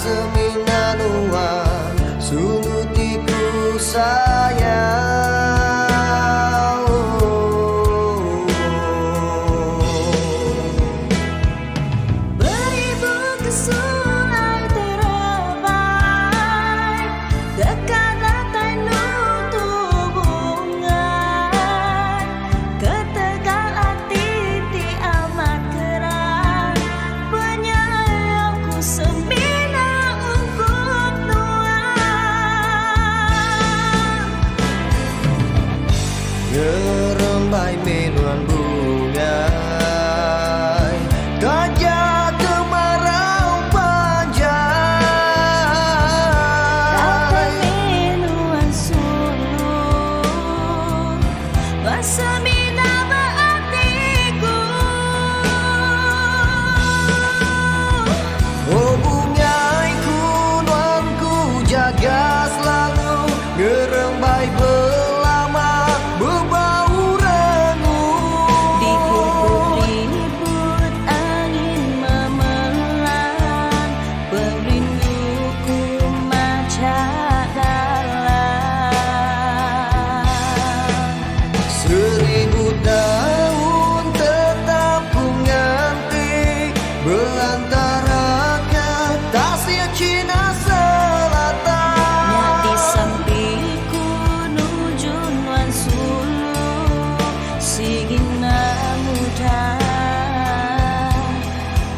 seminanuan sunutiku sayang. Beribu kesulai terbaik dekat datai nutup bungai ketegal hati ti amat keran penyayangku semina ungkup nuan Ngerembai menuan bungai gajah kemarau dapat panjang minuan sulung bersemina berartiku. Oh bungaiku nuanku jaga selalu ngerembai belama berbau rengung Di ribut angin memelan perinduku macak dalam. Seribu tahun tetap ku nganti belantara kata sia Cina Selatan. Nya di sampingku nuju nuan sulung sigina muda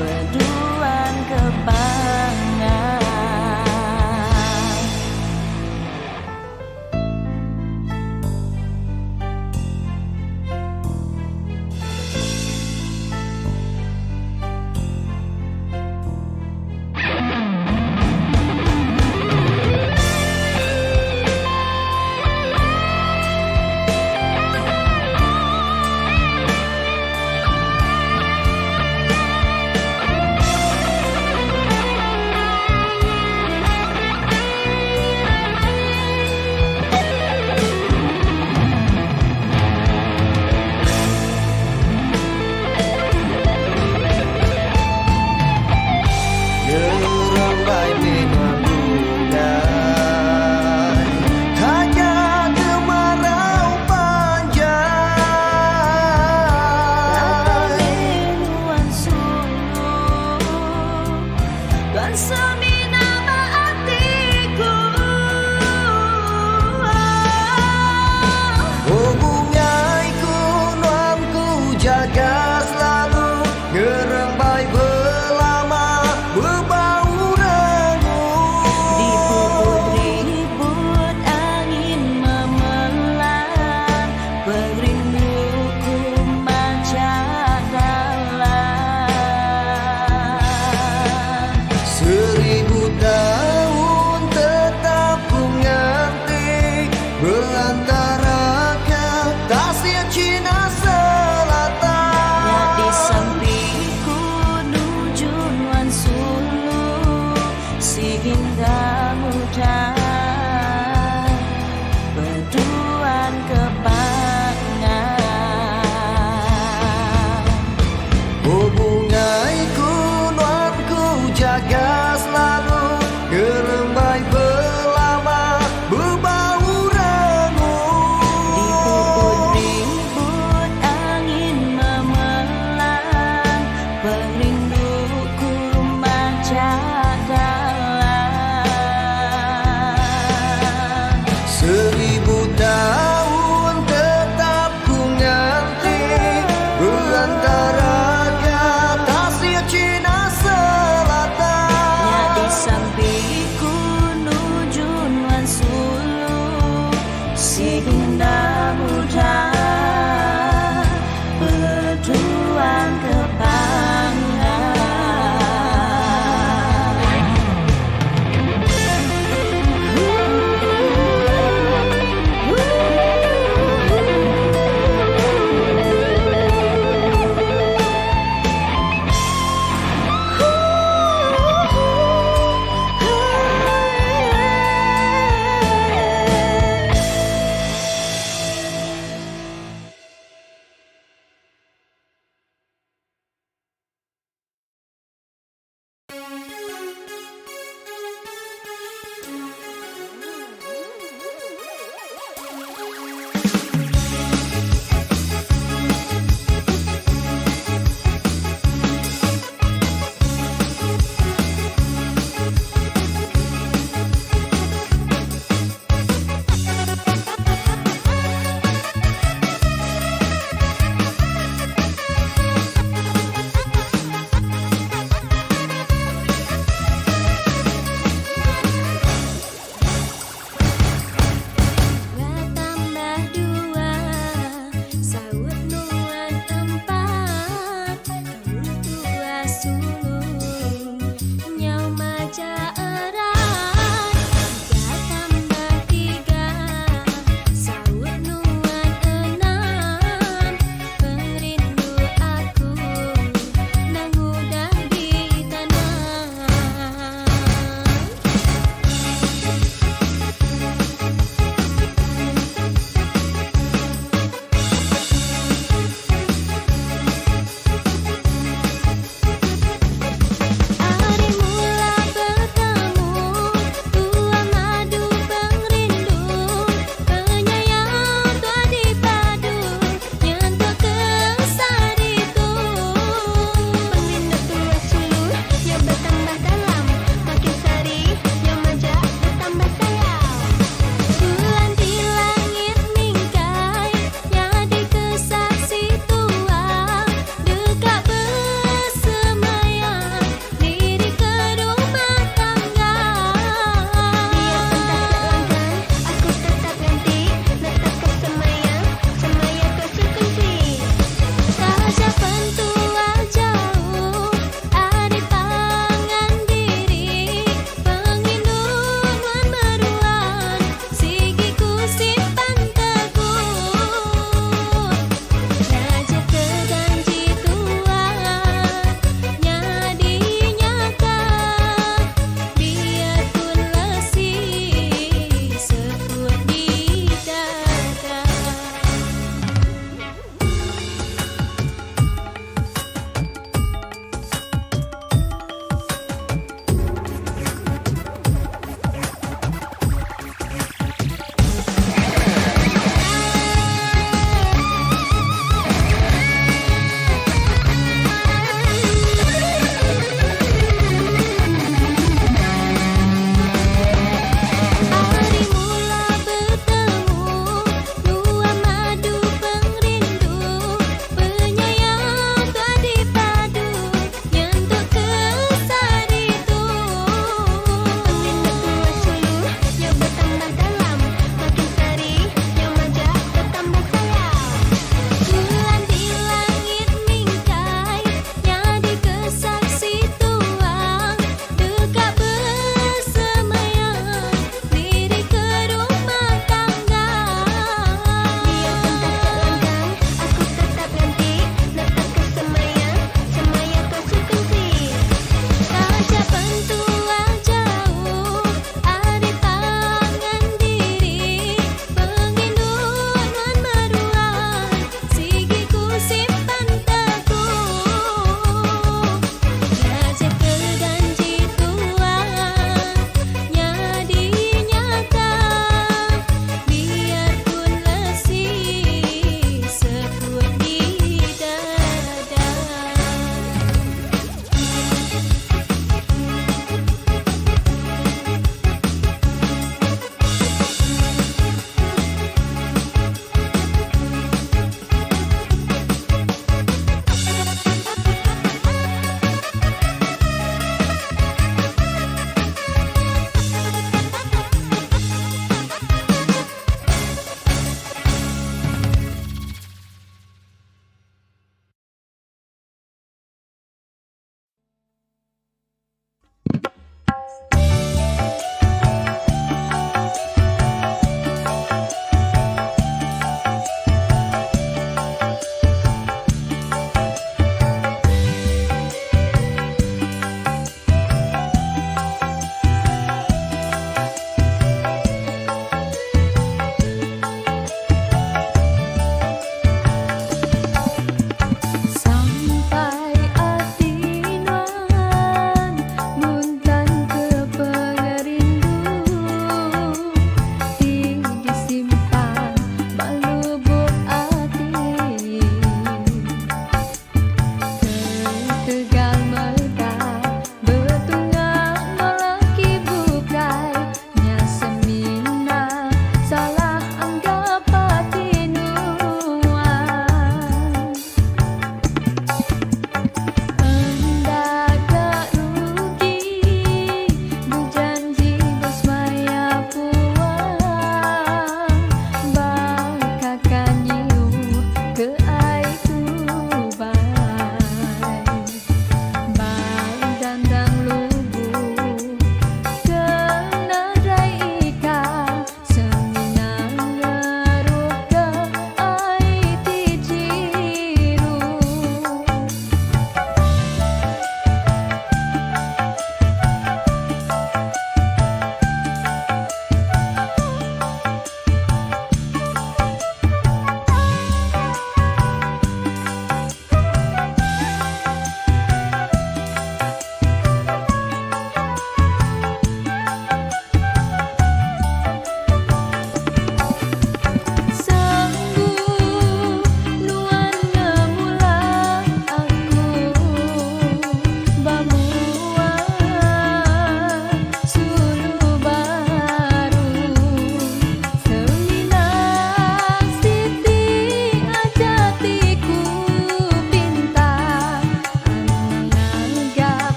berduaan kebangan. Ngerembai menuan bungai gajah kemarau Dapat panjang minuan sulung dan semina berartiku. Oh bungaiku nuanku jaga selalu ngerembai belama berbau Di rengung ribut angin memelan perinduku macak dalam. Seribu tahun tetap ku nganti belantara kata sia Cina Selatan. Nya di sampingku nuju nuan sulung sigina muda berduaan kebangan. Oh bungaiku nuanku jaga selalu ngerembai belama berbau rengung Ribut angin memelan perinduku macak dalam. Seribu tahun tetap ku nganti belantara kata sia Cina Selatan. Nya di sampingku nuju nuan sulung sigina muda berduaan kebangan.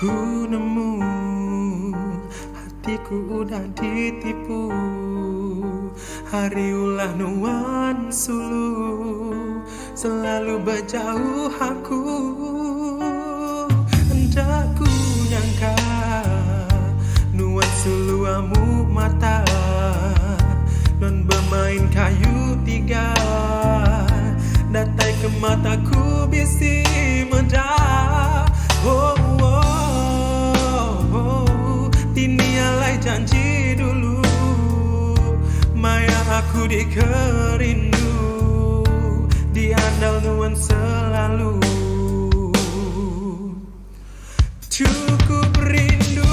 Ku nemu hatiku udah ditipu. Hari ulah nuan sulu selalu berjauh aku. Hendak ku nyangka nuan sulu amu mata non bermain kayu tiga. Datai ke mataku bisi medah. Oh, oh, oh. Tini alai janji dulu Maya aku dikerindu Diandal nuan selalu. Cukup rindu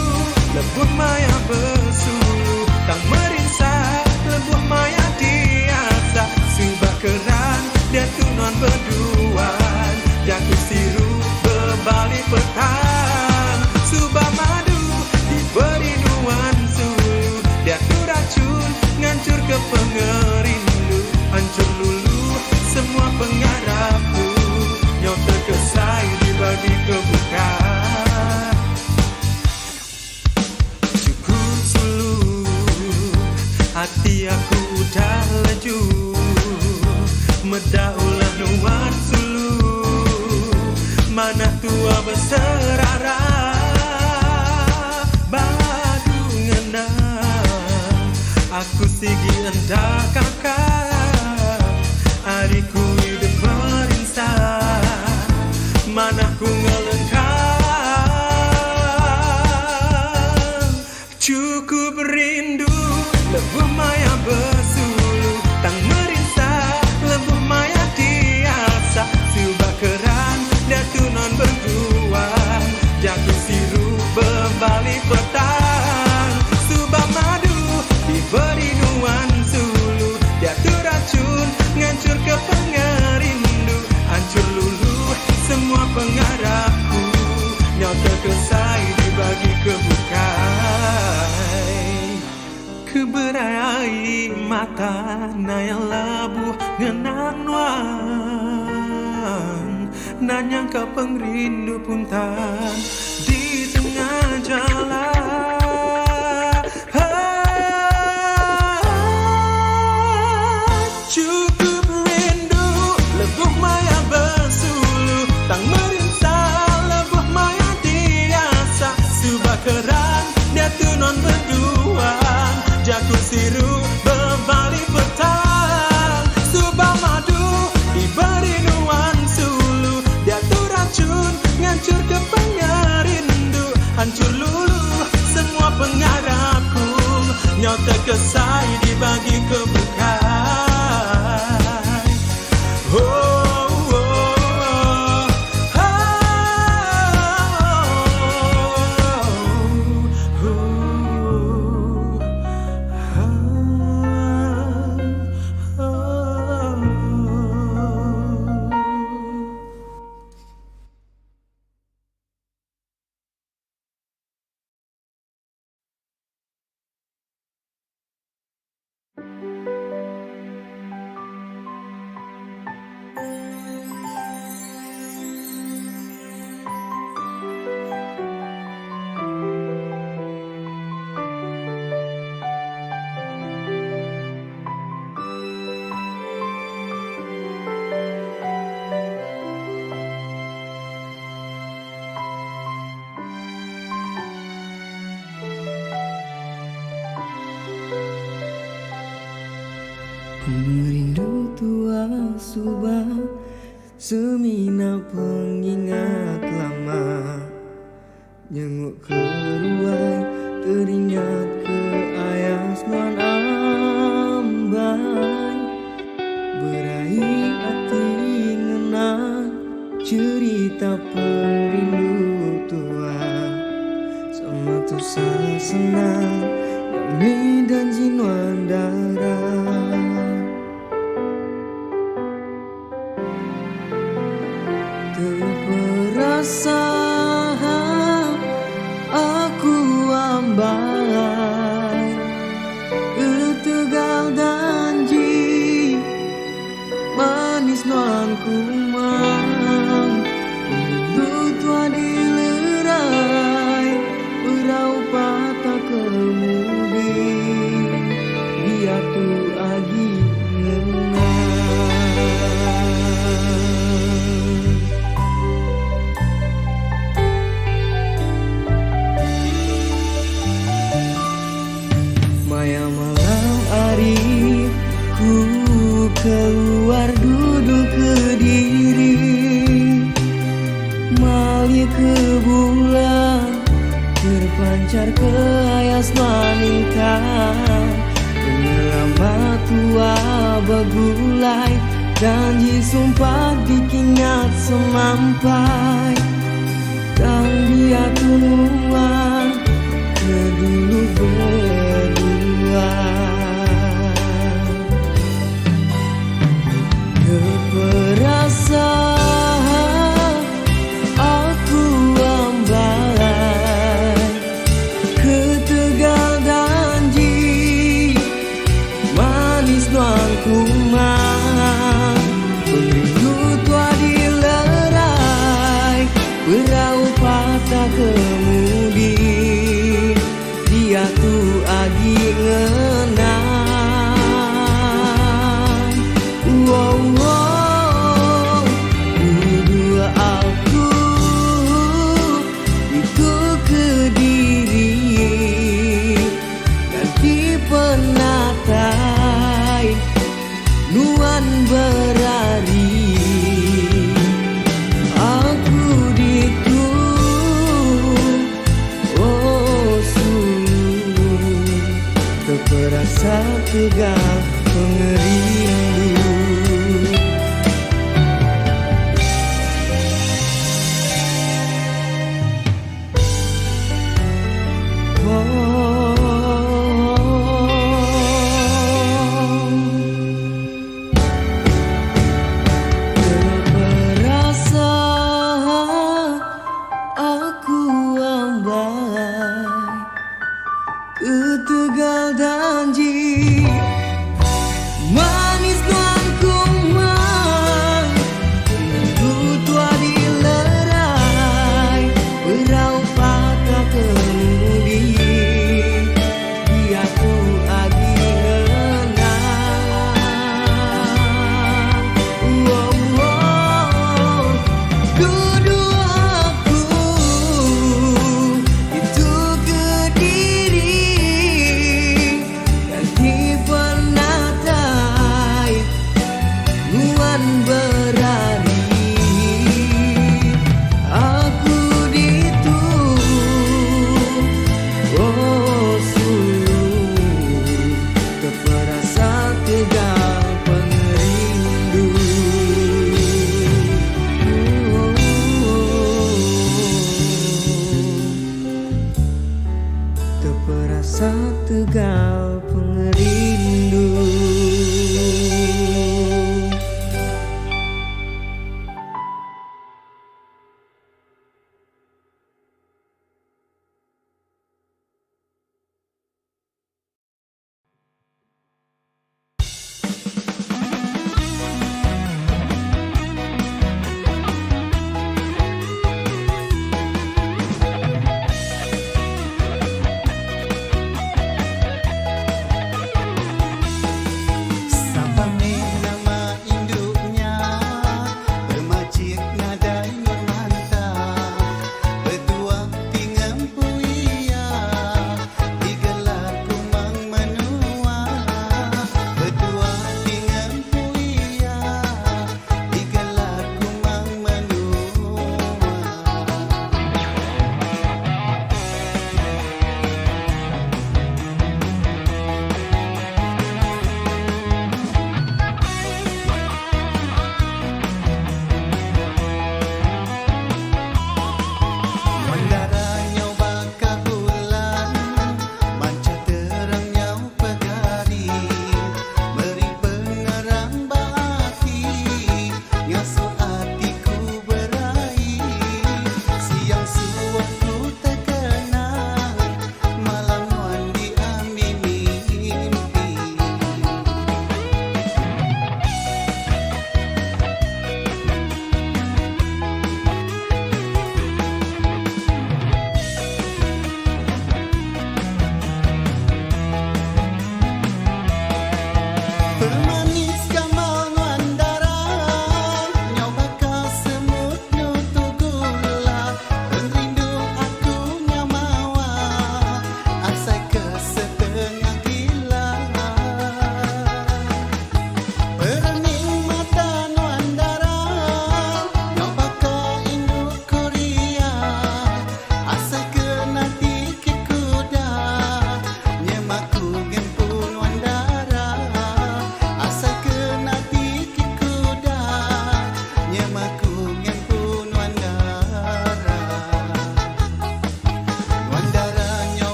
Lebuh maya bersulu Tak merinsa Lebuh maya diasa Subah keran Dia tunon berduaan Jatuh siru berbalik petang. Subah madu diberi nuan sulu. Dia tu racun ngancur ke pengerindu. Hancur lulu semua pengarapku. Nyau terkesai dibagi kebuka. Cukup sulu hati aku dah laju. Medaulah nuan sulu mana tua berserara. Badu ngena aku sigi entah kakak. Hariku hidup berinsa mana ku ngelengkap. Cukup rindu lebuh maya bersulu. Tang merinsa lebuh maya diasa. Subah keran dia tunon berduaan. Jatuh siru berbalik petang. Subah madu diberi nuan sulu. Dia tu racun ngancur ke pengerindu. Hancur lulu semua pengarapku. Nyau terkesai dibagi kebukai. Keberai mata nayang labuh ngenang nuan. Nanyang kau pengrindu pun tan di tengah jalan. Cukup rindu lebuh maya bersulu. Tang merinsa lebuh maya diasa. Subah keran dia tunon berduaan. Jatuh siru berbalik petang. Subah madu diberi nuan sulu. Dia tu racun ngancur ke pengerindu. Hancur lulu semua pengarapku. Nyau terkesai dibagi kebukai. Oh, oh, oh. Oh, oh, oh. Merindu tua subah semina pengingat lama. Jenguk keruai teringat ke ayas nuan ambai. Berai hati ngenang cerita perindu tua. Sama tu senang damai dan jinuan darah. Terperasaan aku ambai. Ketegal janji manis nuan kumang. Rindu tua dilera ke bulan, terpancar ke ayas maningkan. Pengalaman tua begulai, janji sumpah dikingat semampai. Dan dia tunuan kedulu berdua. Keperasaan aku ambai, ketegal janji manis nuang kumang. Perindu tua dilerai, berau patah kemudi. Dia tu agi ngenang. Wow, wow, dua aku itu Kediri, ganti penatai nuan berari. Aku ditu, oh sungguh terperasa tegal pengerindu. Keperasaan aku ambai, ketegal janji manis nuan kumang. Perindu tua dilerai, berau patah kemudi. Dia tu agi ngenang. Wow, wow, dua aku itu Kediri, ganti penatai nuan berani. Aku ditu, oh sungguh terperasa tegal pengerindu.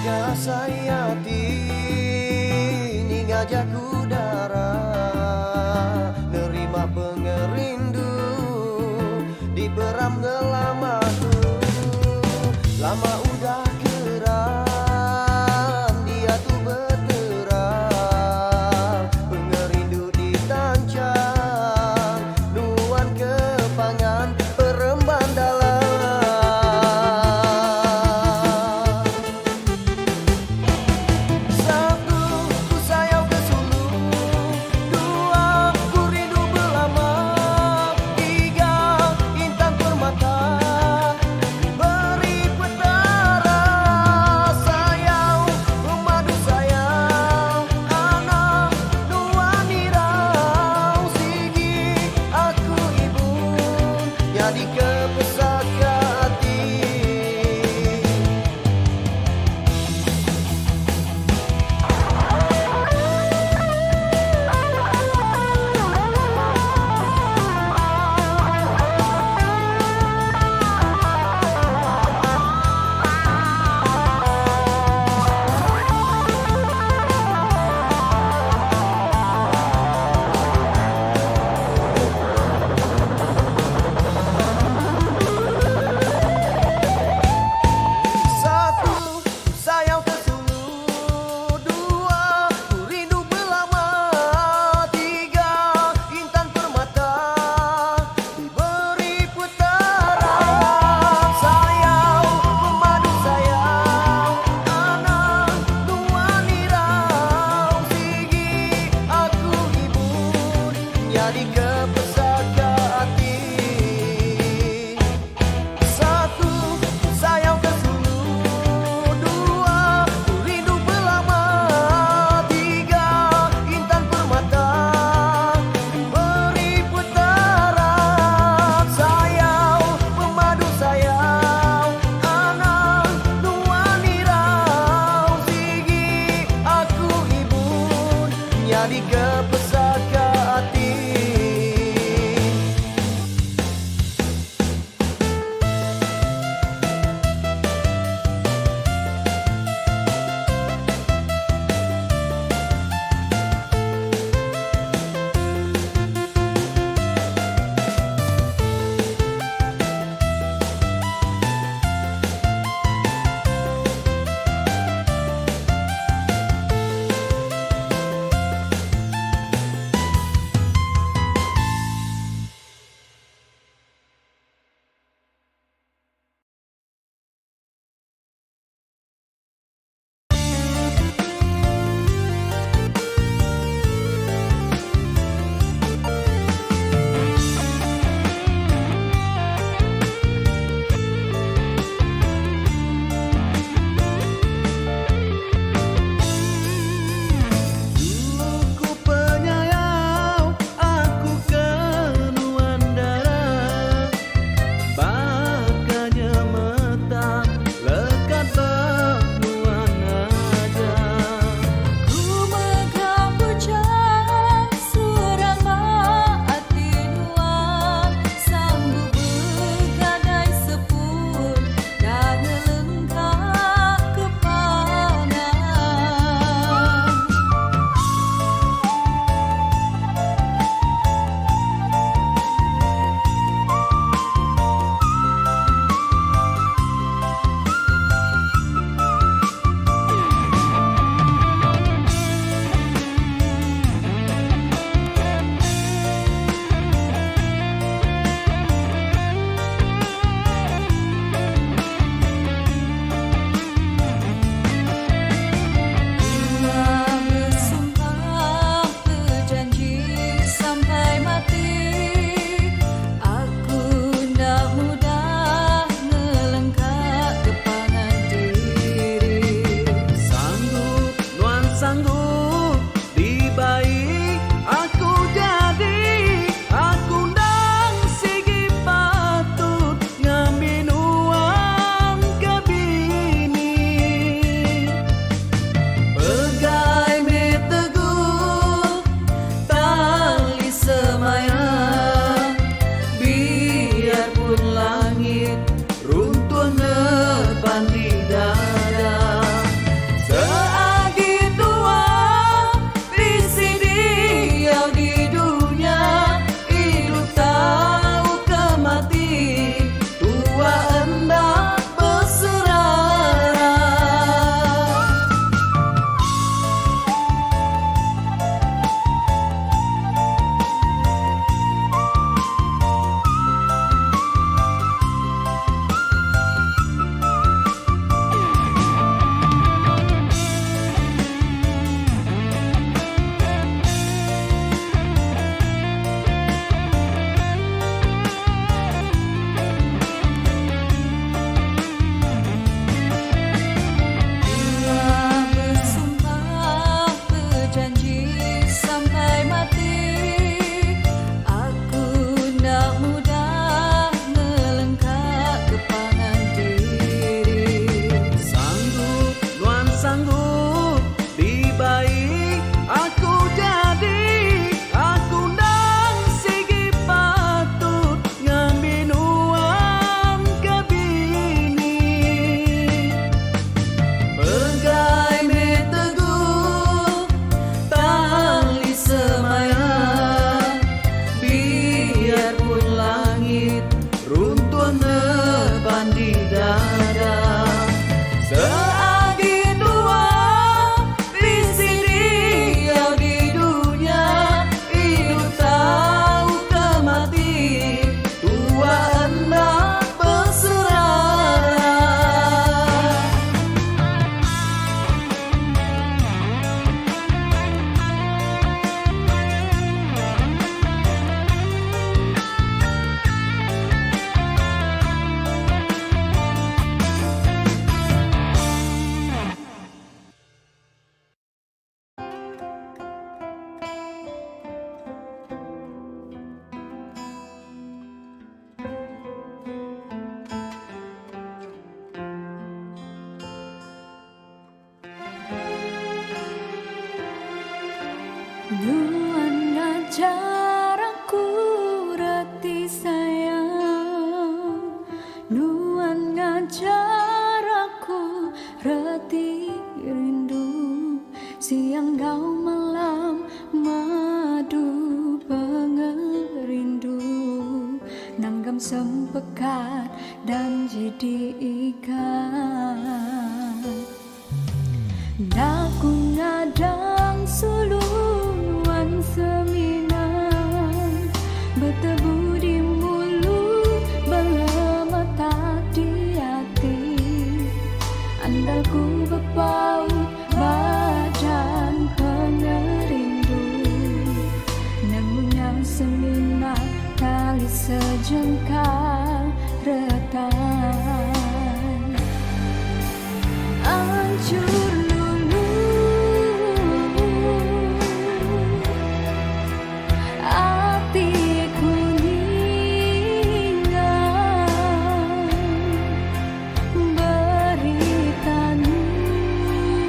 jaga sayati ni ngajak udara nerima pengerindu di beram ngelamaku lama udah keram dia tuh berterang pengerindu ditancang nuan kepangan peremban dalam Sabtu ku sayau ke Sulu Nuan ngajar aku reti sayang, nuan ngajar aku reti rindu, siang gau malam madu pengerindu, nanggam sempekat dan jadi ikat. Daku ngadang suluan seminan, bertebu di mulut bermata di hati, andalku berpaut badan pengerindu, namun semina kali sejengkal retan. Hancur lulu hatiku ningan, berita nuan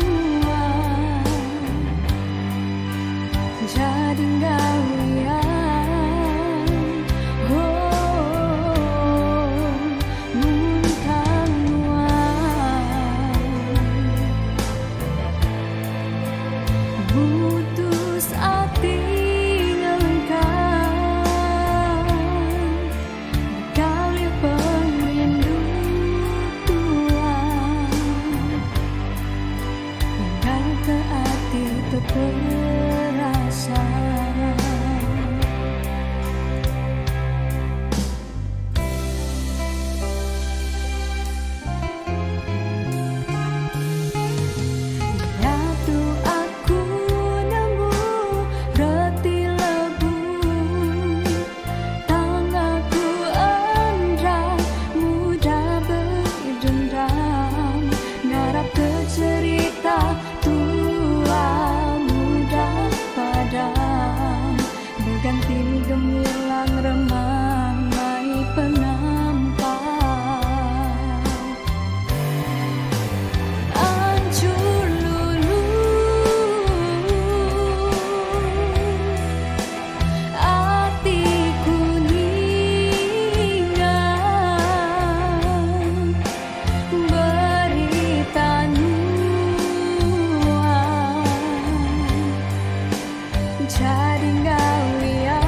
jadi gawian. Muntang nuan putus hati ngengkang, kali perindu tuan, dan ke hati terperasa. Yaitu aku nemu reti lebu, tanganku andra mudah berdendam, ngarap ke cerita tua mudah padam, berganti gemilang remang mai penampak. Hancur lulu hatiku ningan, berita nuan jadi gawian.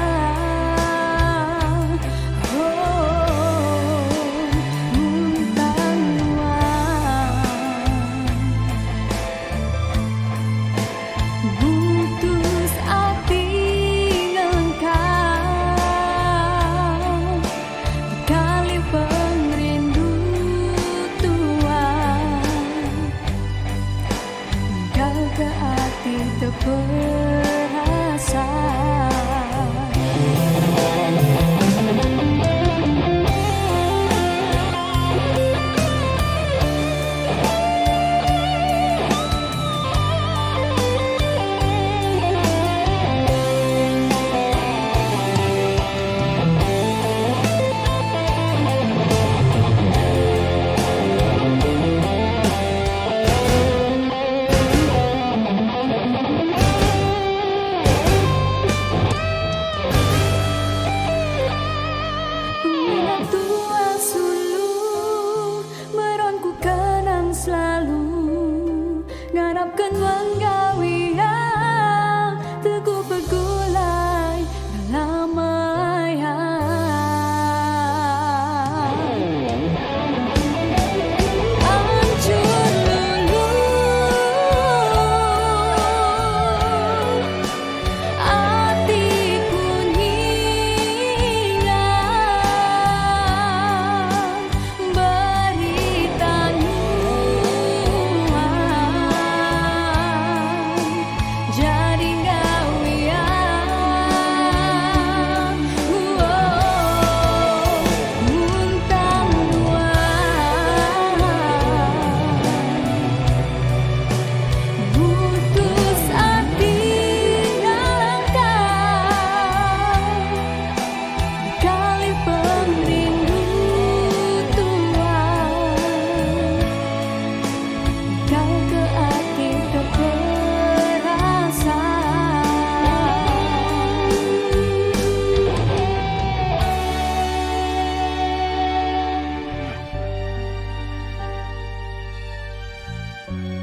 Muntang nuan putus hati ngengkang, kali pengerindu tuan, kau ke hati terperasa. Pengingat tua sulu meronku kenang selalu, ngarapkan wanggawian teguh bergulai belamaian. Hancur lulu hatiku ningan, berita nuan Percaya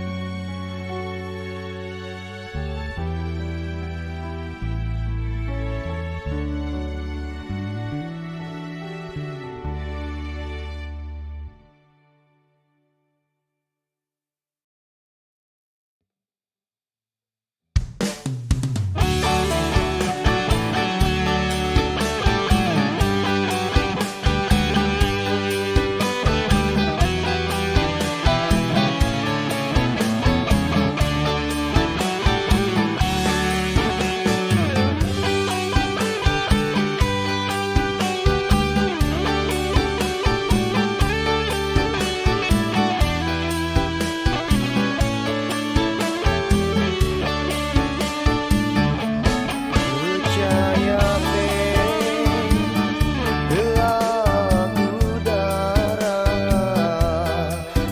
lagu darah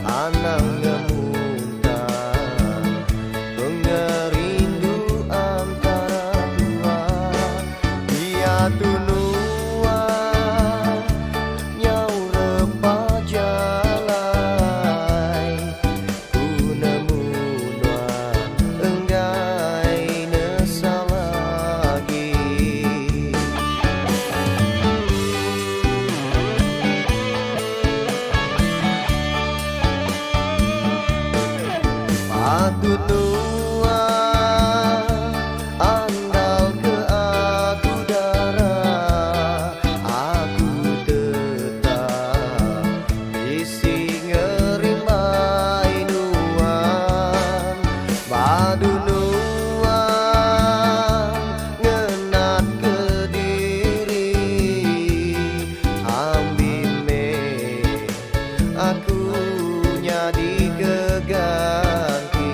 anang ngemuntah pengerindu antara dua dia tunua nyau repah jalai ku nemu enggai nesal lagi patut nua andal ke aku darah aku tetap isi ngerimbai nuan padu nuan ngenat ke diri ambime aku nyadi keganti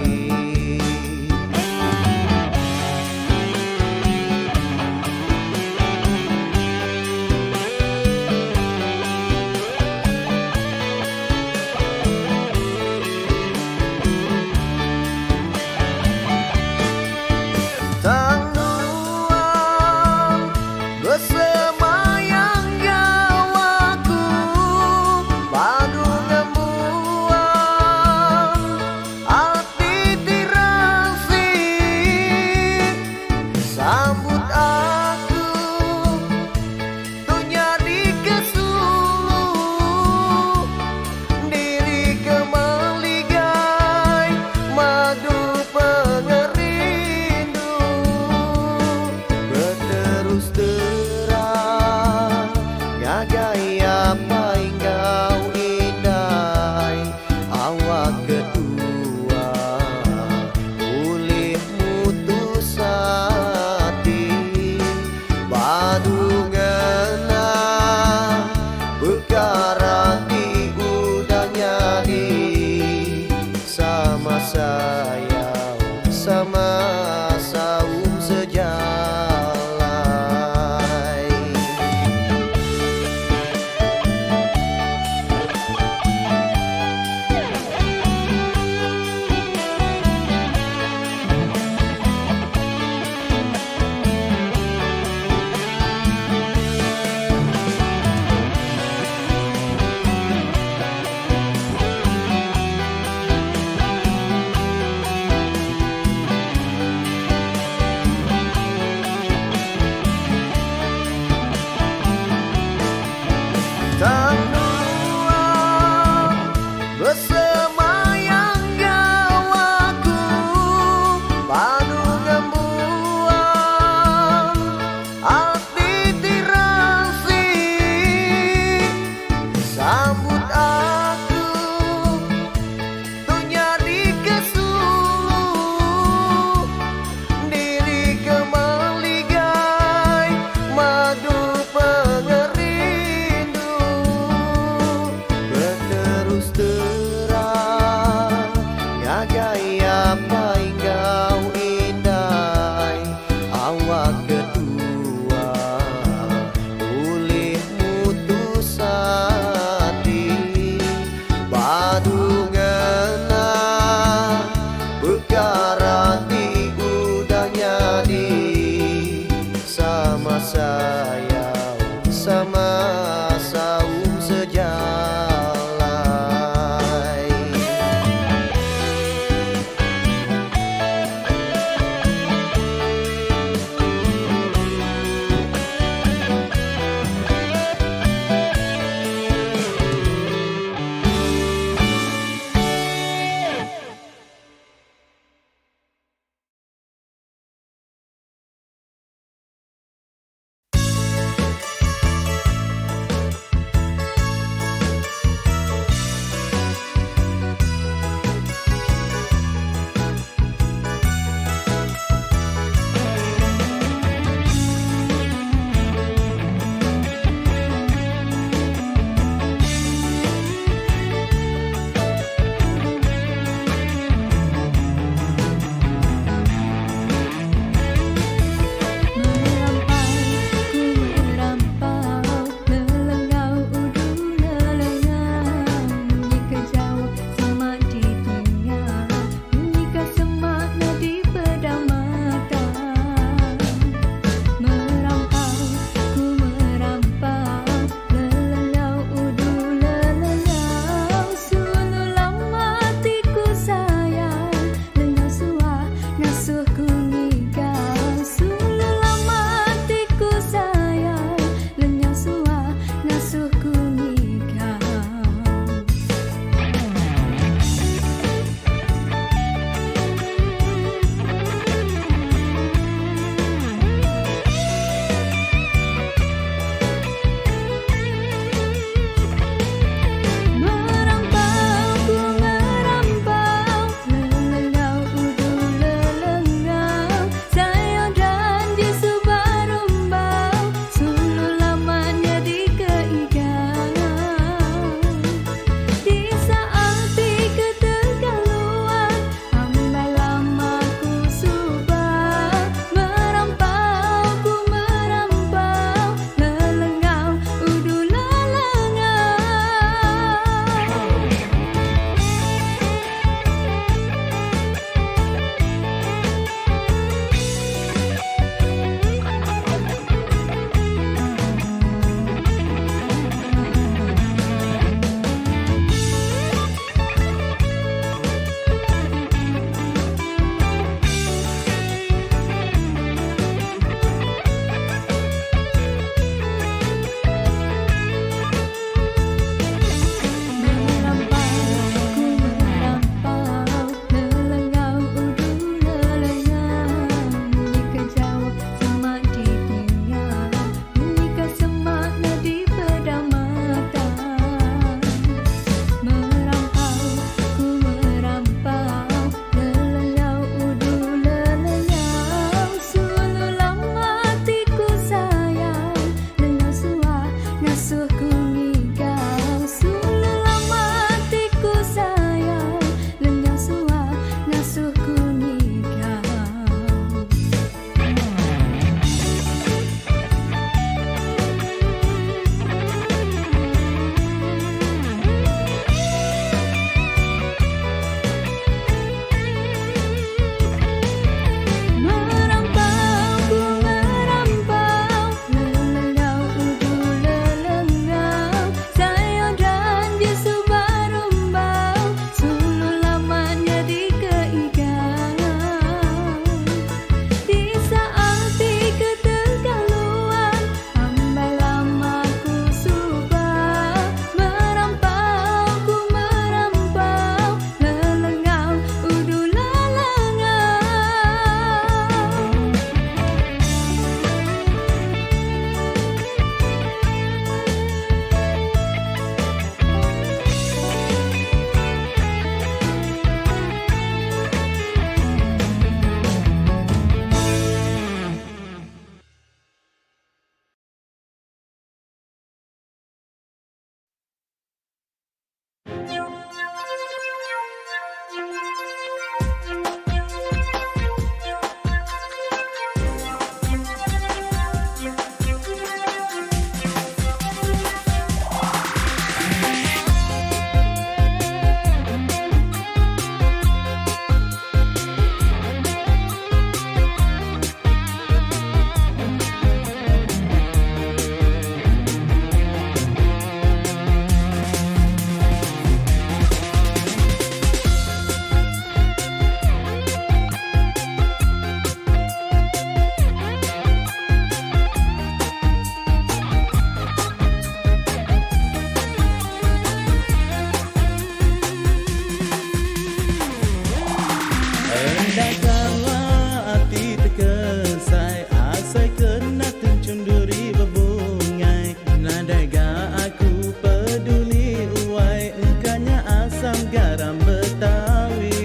Nada kala hati terkesai, asai kena tuncunduri berbungai. Nada ga aku peduli uai, engkanya asam garam Betawi.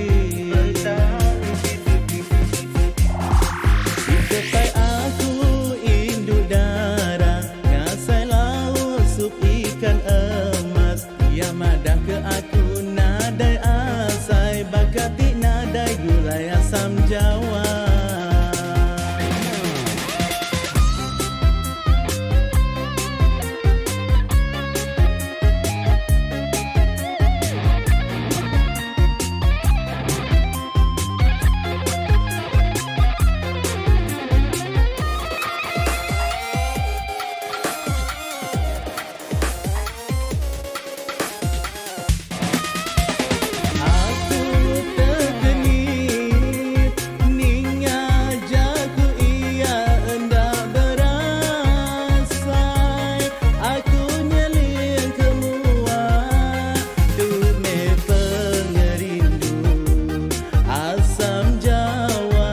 Sikepai aku induk darah, ngasai laut sup ikan emas. Ia madah ke aku nadai asai, bakati nadai gulai asam Jawa. Aku tergenit, ninya jago ia hendak berasai. Aku nyeling kemua, dume pengerindu asam Jawa.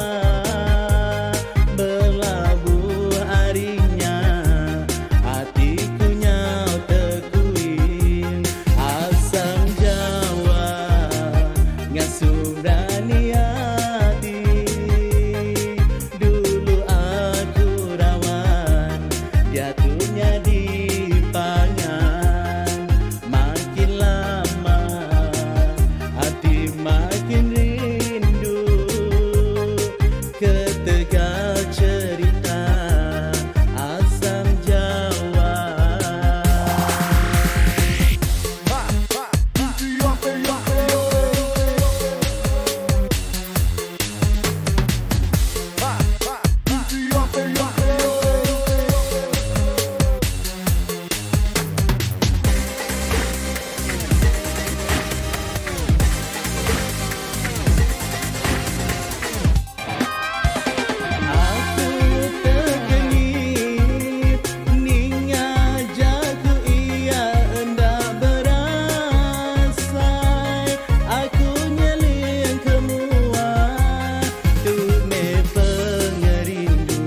Berlabuh harinya, hatiku nyau tekuin asam Jawa. Ngasurani hati, dulu aku rawan, jatuhnya di pangan. Makin lama, hati makin rindu ke tegal cerita asam Jawa. Aku tergenit, ninya jago ia hendak berasai. Aku nyeling kemua, dume pengerindu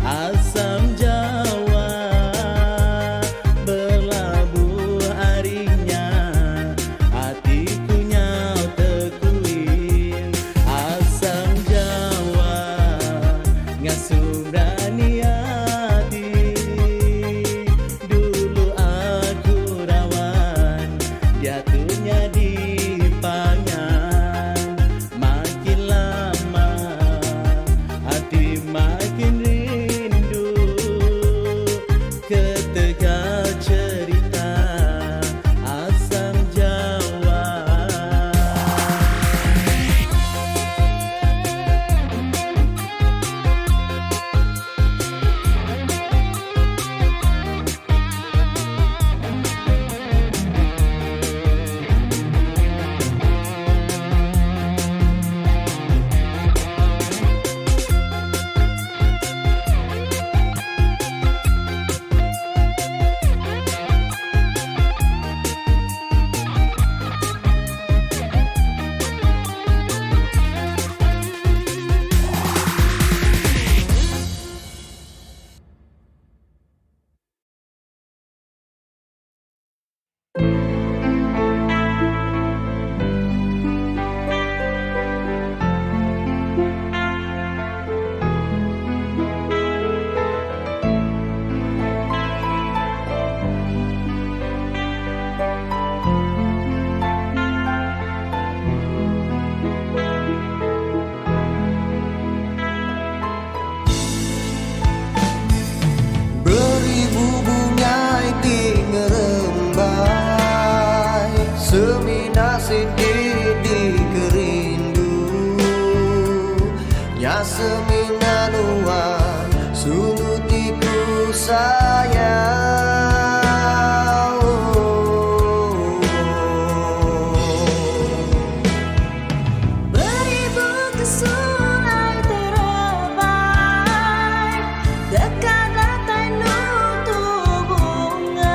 asam Jawa. Berlabuh harinya, hatiku nyau tekuin asam Jawa. Ngasurani hati, dulu aku rawan, jatuhnya di pangan. Makin lama, hati makin rindu ke tegal cerita asam Jawa. Beribu bungai tinggal rembai, semina sedih di kerindu. Nya semina nuan sunutiku sayang. Beribu kesulai terlebai, dekat latai nutup bungai.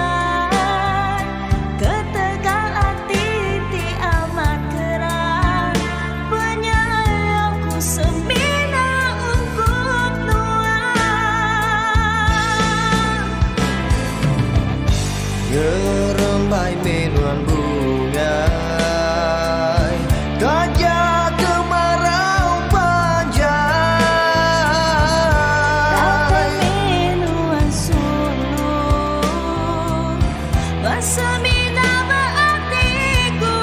Ketegal hati ti amat keras, penyayang gajah kemarau panjang. minuan sulung bersemina berartiku.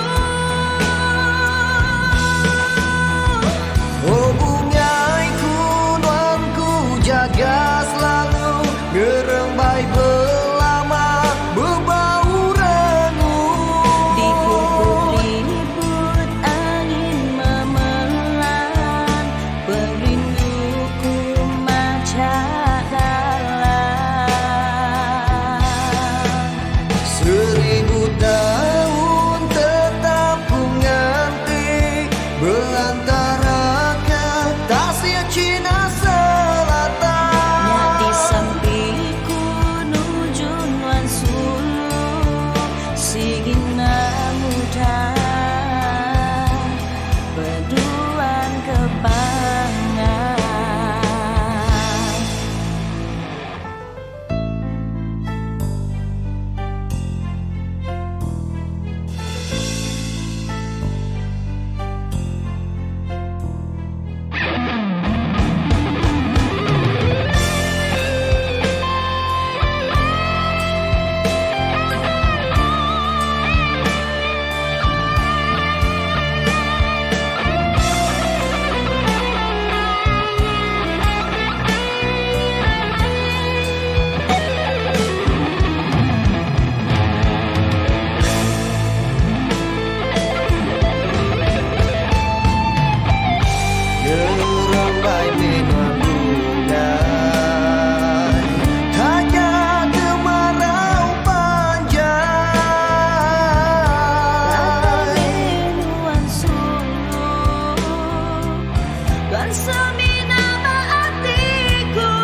Oh bungaiku, nuanku jaga selalu, gerembai belama berbau renung. Dipuput-liput angin memelan, perinduku macak dalam. 1000 tahun tetap ku nganti, berantara kata sia Cina Selatan. Nyak di sampingku nuju nuan sulung, sigina muda berduaan kebangan. Gerembai minuan bungai, gajah kemarau panjang. Minuan sulung bersemina berartiku.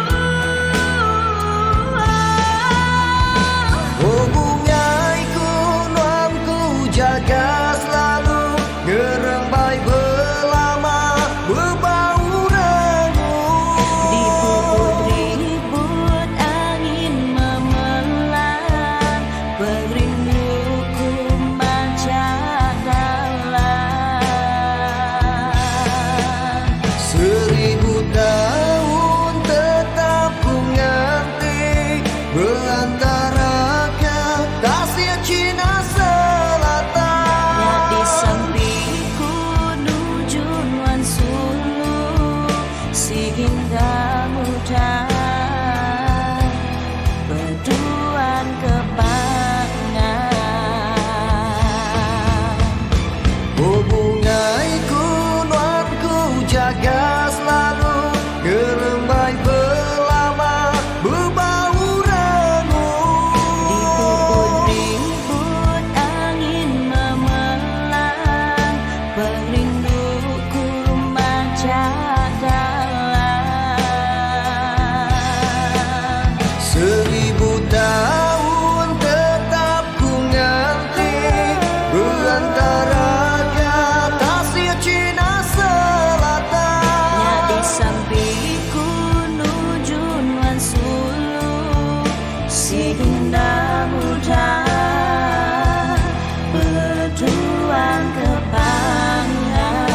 Oh bungaiku, nuanku jaga selalu, gerembai belama berbau renung. Dipuput-liput angin memelan, perinduku macak dalam. 1000 tahun tetap ku nganti, berantara kata sia Cina Selatan. Nyak di sampingku nuju nuan sulung, sigina muda berduaan kebangan. Oh bungaiku, nuanku jaga selalu, gerembai belama berbau renung. Dipuput-liput angin memelan, perinduku macak dalam. 1000 tahun tetap ku nganti, berantara kata sia Cina Selatan. Nyak di sampingku nuju nuan sulung, sigina muda berduaan kebangan.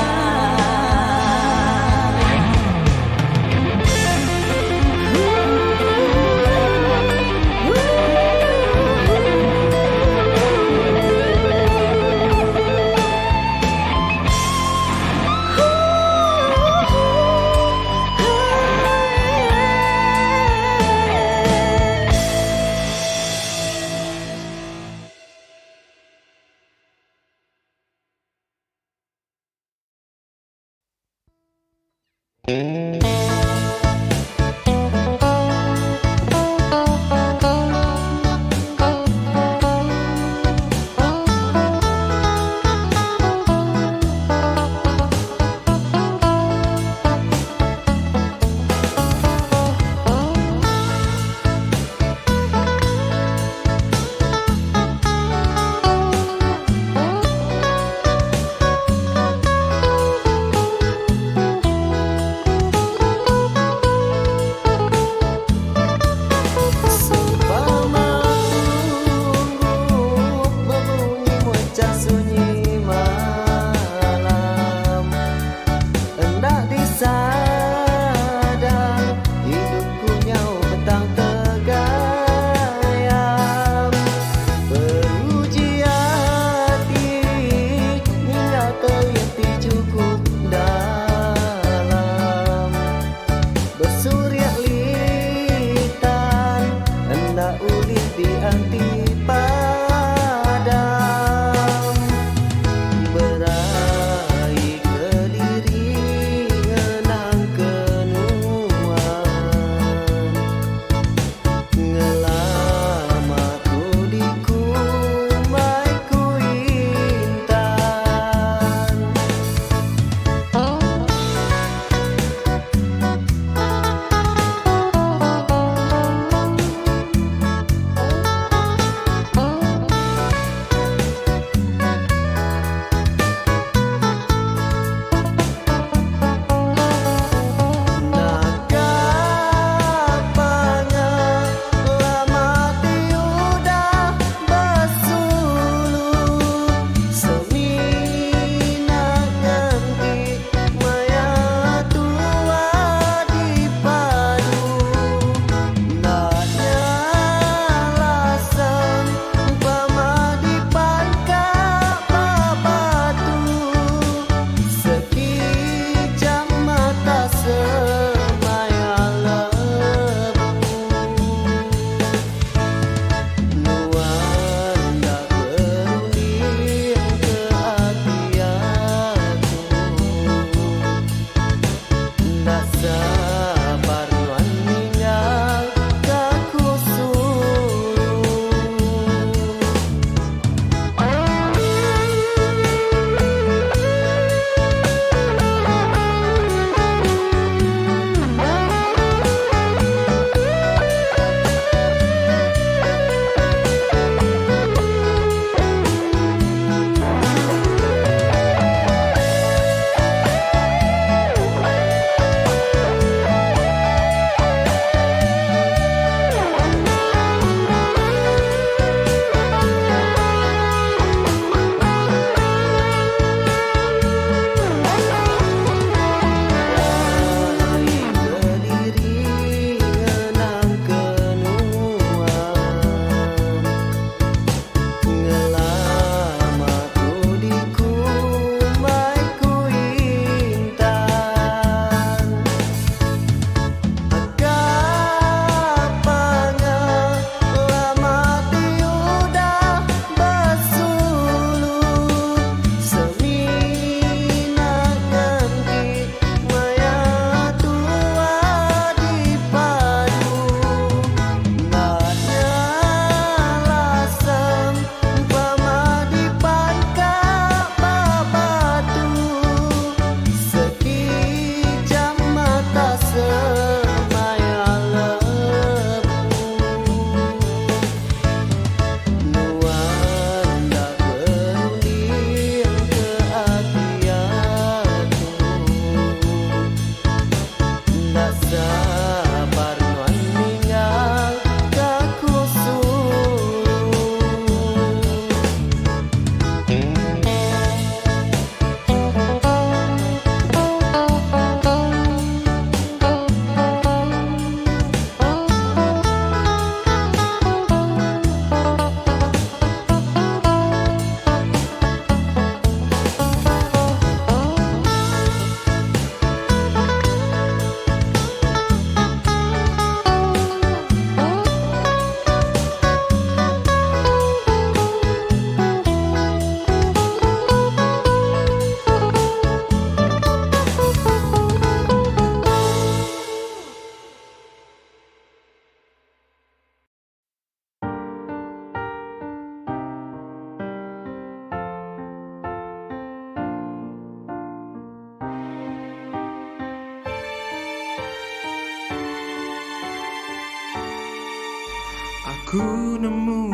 Ku nemu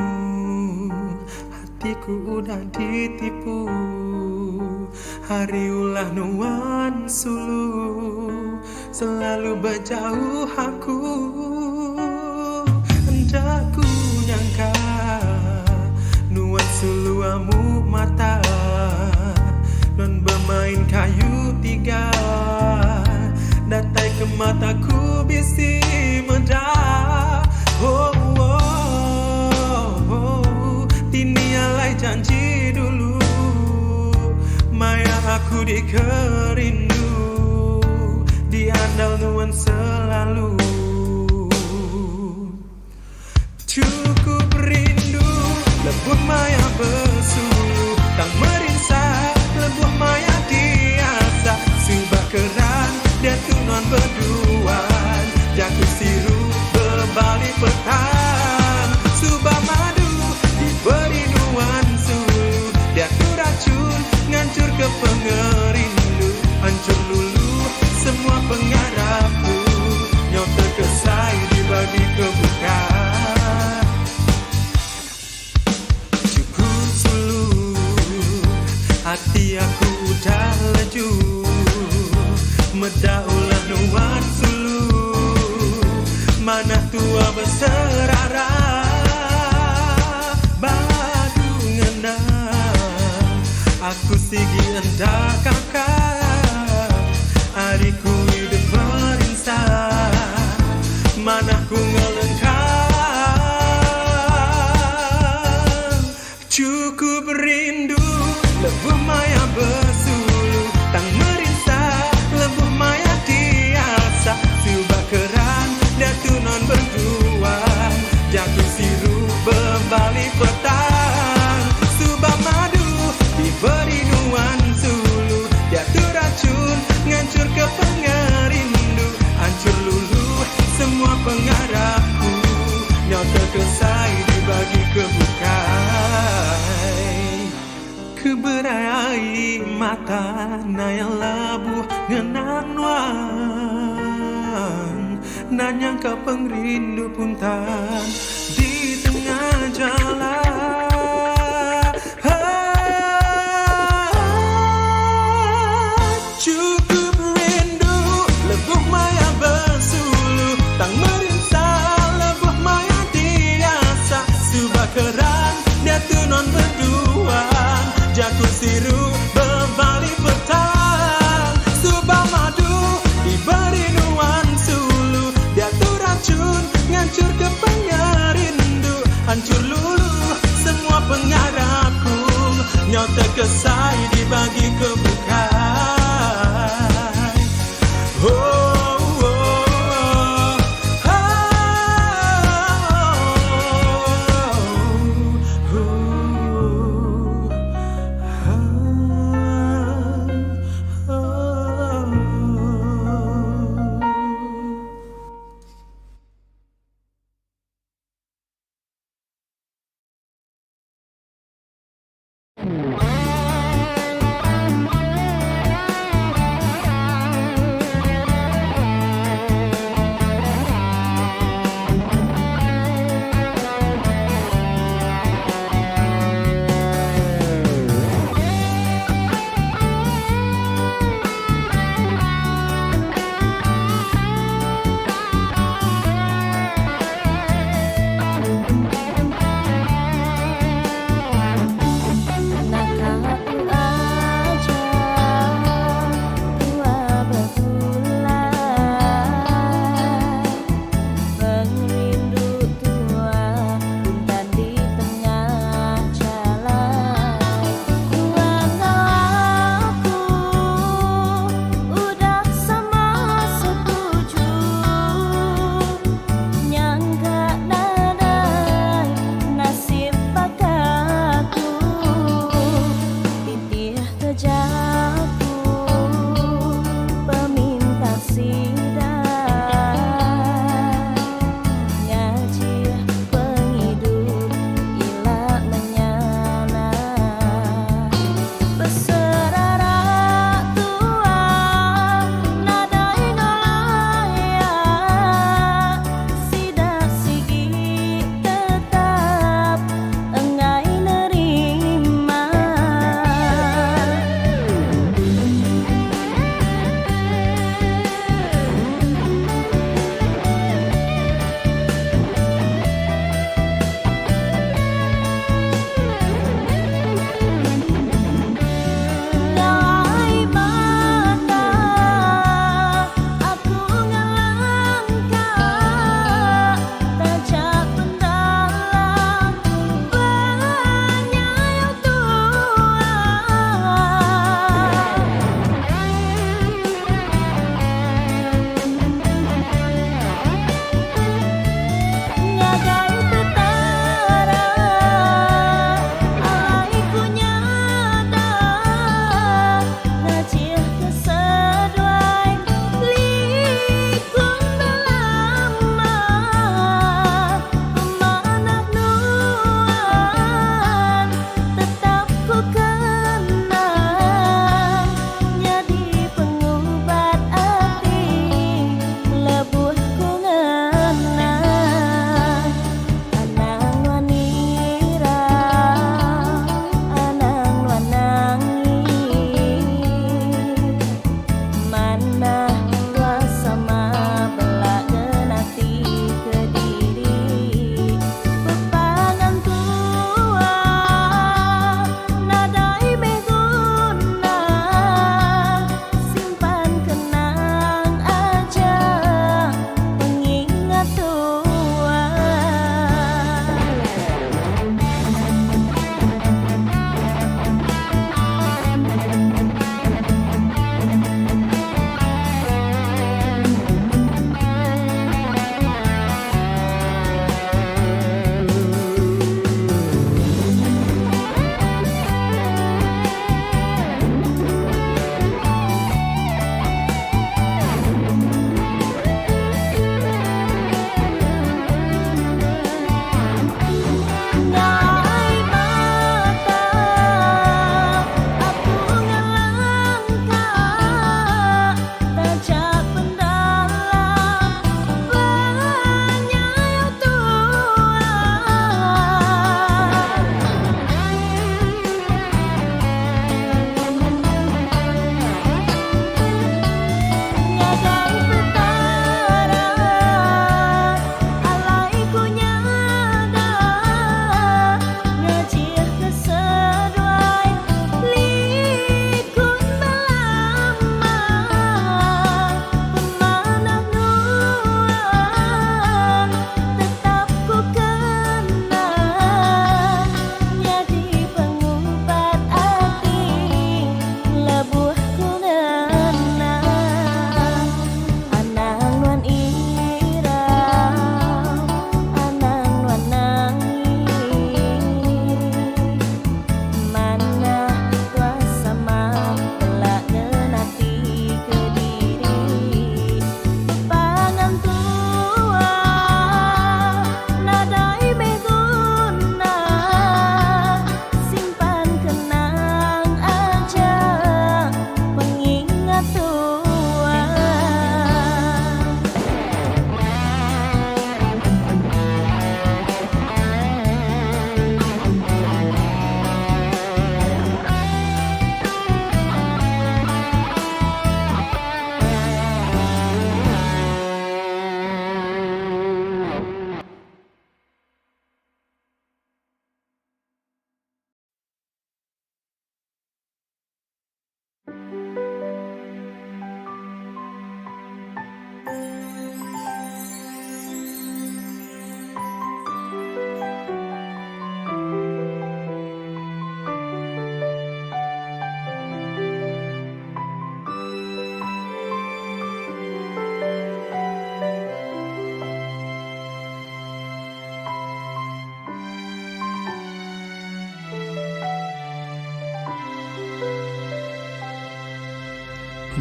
hatiku udah ditipu. Hari ulah nuan sulu selalu berjauh aku. Hendak ku nyangka nuan sulu amu mata non bermain kayu tiga. Datai ke mataku bisi medah. Oh, oh, oh. Tini alai janji dulu Maya aku dikerindu Diandal nuan selalu. Cukup rindu Lebuh maya bersulu Tak merinsa Lebuh maya diasa Subah keran Dia tu non berduaan Jatuh siru berbalik petang. Subah madu diberi nuan sulu. Dia tu racun ngancur ke pengerindu. Hancur lulu semua pengarapku. Nyau terkesai dibagi kebuka. Cukup sulu hati aku udah leju. Medaulah nuan sulu Mana tua berserara Badu ngenang Aku sigi endak kakak Adikku hidup berinsan Mana ku ngelengkang Cukup rindu Lebuh maya bersulu Tang merinsa Lebuh maya diasa Subah keran Datu non berduaan Jatuh siru berbalik petang. Subah madu diberi nuan sulu. Jatuh racun ngancur ke pengerindu. Hancur lulu semua pengarapku. Nyau terkesai dibagi kebukai. Keberai mata naya labuh ngenang nuan. Nanyang kau pengrindu puntan di tengah jalan. Cukup rindu lebuh maya bersulu. Tang merinsa lebuh maya diasa. Subah keran dia tu non berduaan. Jatuh siru berbalik petang. Subah madu diberi nuan sulu. Dia tu racun ngancur ke pengerindu. Hancur lulu semua pengarapku. Nyau terkesai dibagi kebukai. Oh, oh, oh, oh, oh, oh.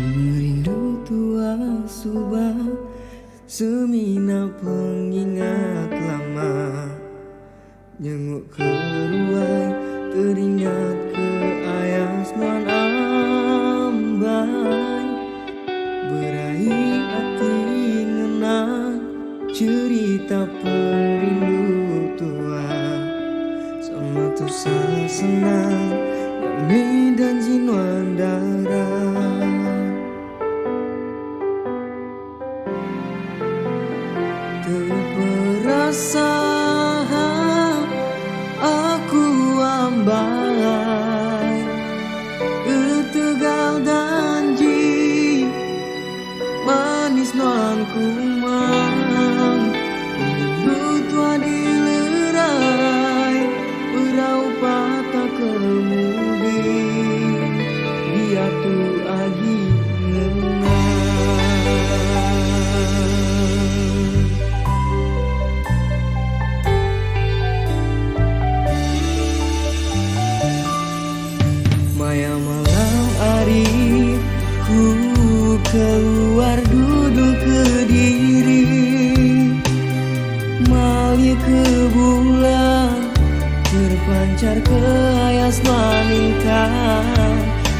Rindu tua subah semina pengingat lama, nyenguk keruai teringat ke ayas nuan ambai, berai hati ngenang cerita perindu tua sama tusah senang Yami dan Jinuan darah. Terperasa aku ambai ketegal janji manis nuan kumang rindu tua dilerai berau patah kemudi dia tu agi ngenang. Maya malam hari ku keluar duduk ke diri, malia ke bulan terpancar ke ayas wanita,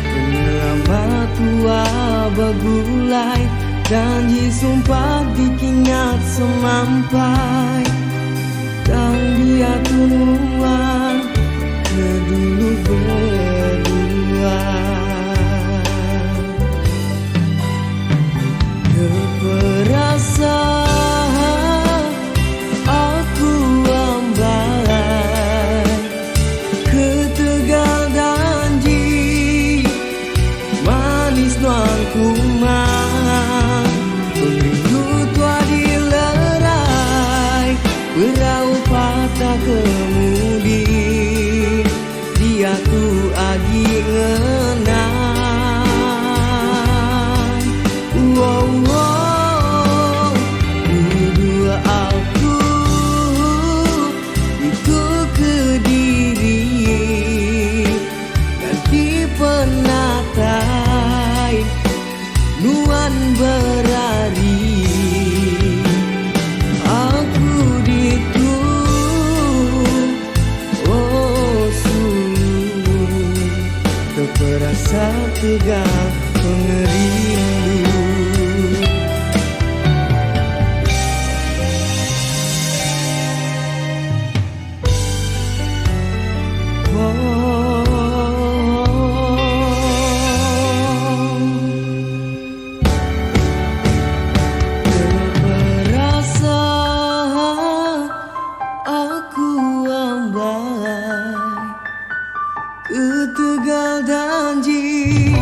penyelamat tua begulai janji sumpah dikingat semampai, dan dia tunuan kedulu berdua. Terperasa aku ambai ketegal janji manis nuan kumang, rindu tua dilerai berau patah kemudi dia tu agi ngenang. Wow, wow, dua aku itu ke diri ganti penatai nuan berari aku ditu terperasa tegang pengerindu. Terperasa aku ambai ketegal janji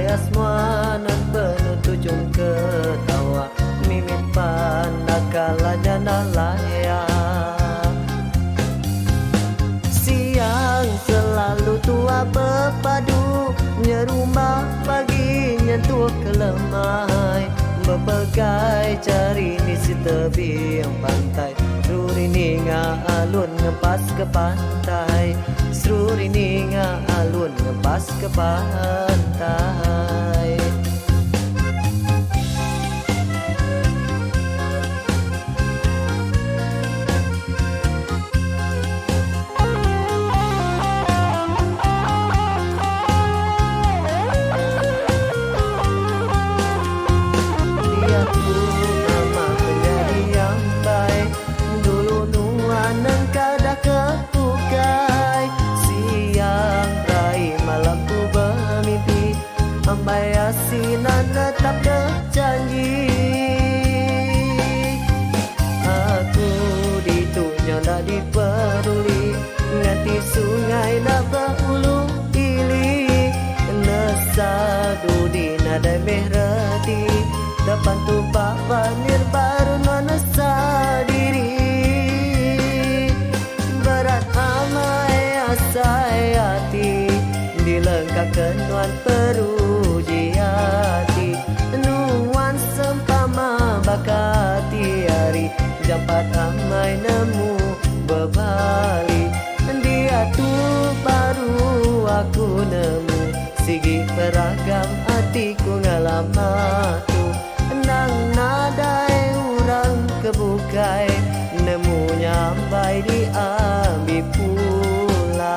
asmuanan penuh tujung ketawa mimit pandakalanya nalaya. Siang selalu tua berpadu nyerumah pagi nyentuh kelemai berpegai cari di si tebing pantai Sruri ninga alun ngepas ke pantai Sruri ninga alun ngepas ke pantai. Ambai asinan tetap berjanji aku ditunya nak dipeduli nganti sungai nak berulu ili nesadu di nadai mehrati depan tupak panir baru nonesa diri berat amai asai hati dilengkapkan nuan peruji hati nuan sempama bakati hari jampat amai nemu bebali dia tu baru aku nemu sigi peragam hatiku ngalamatu nang nadai urang kebukai nemu nyampai diambil pula.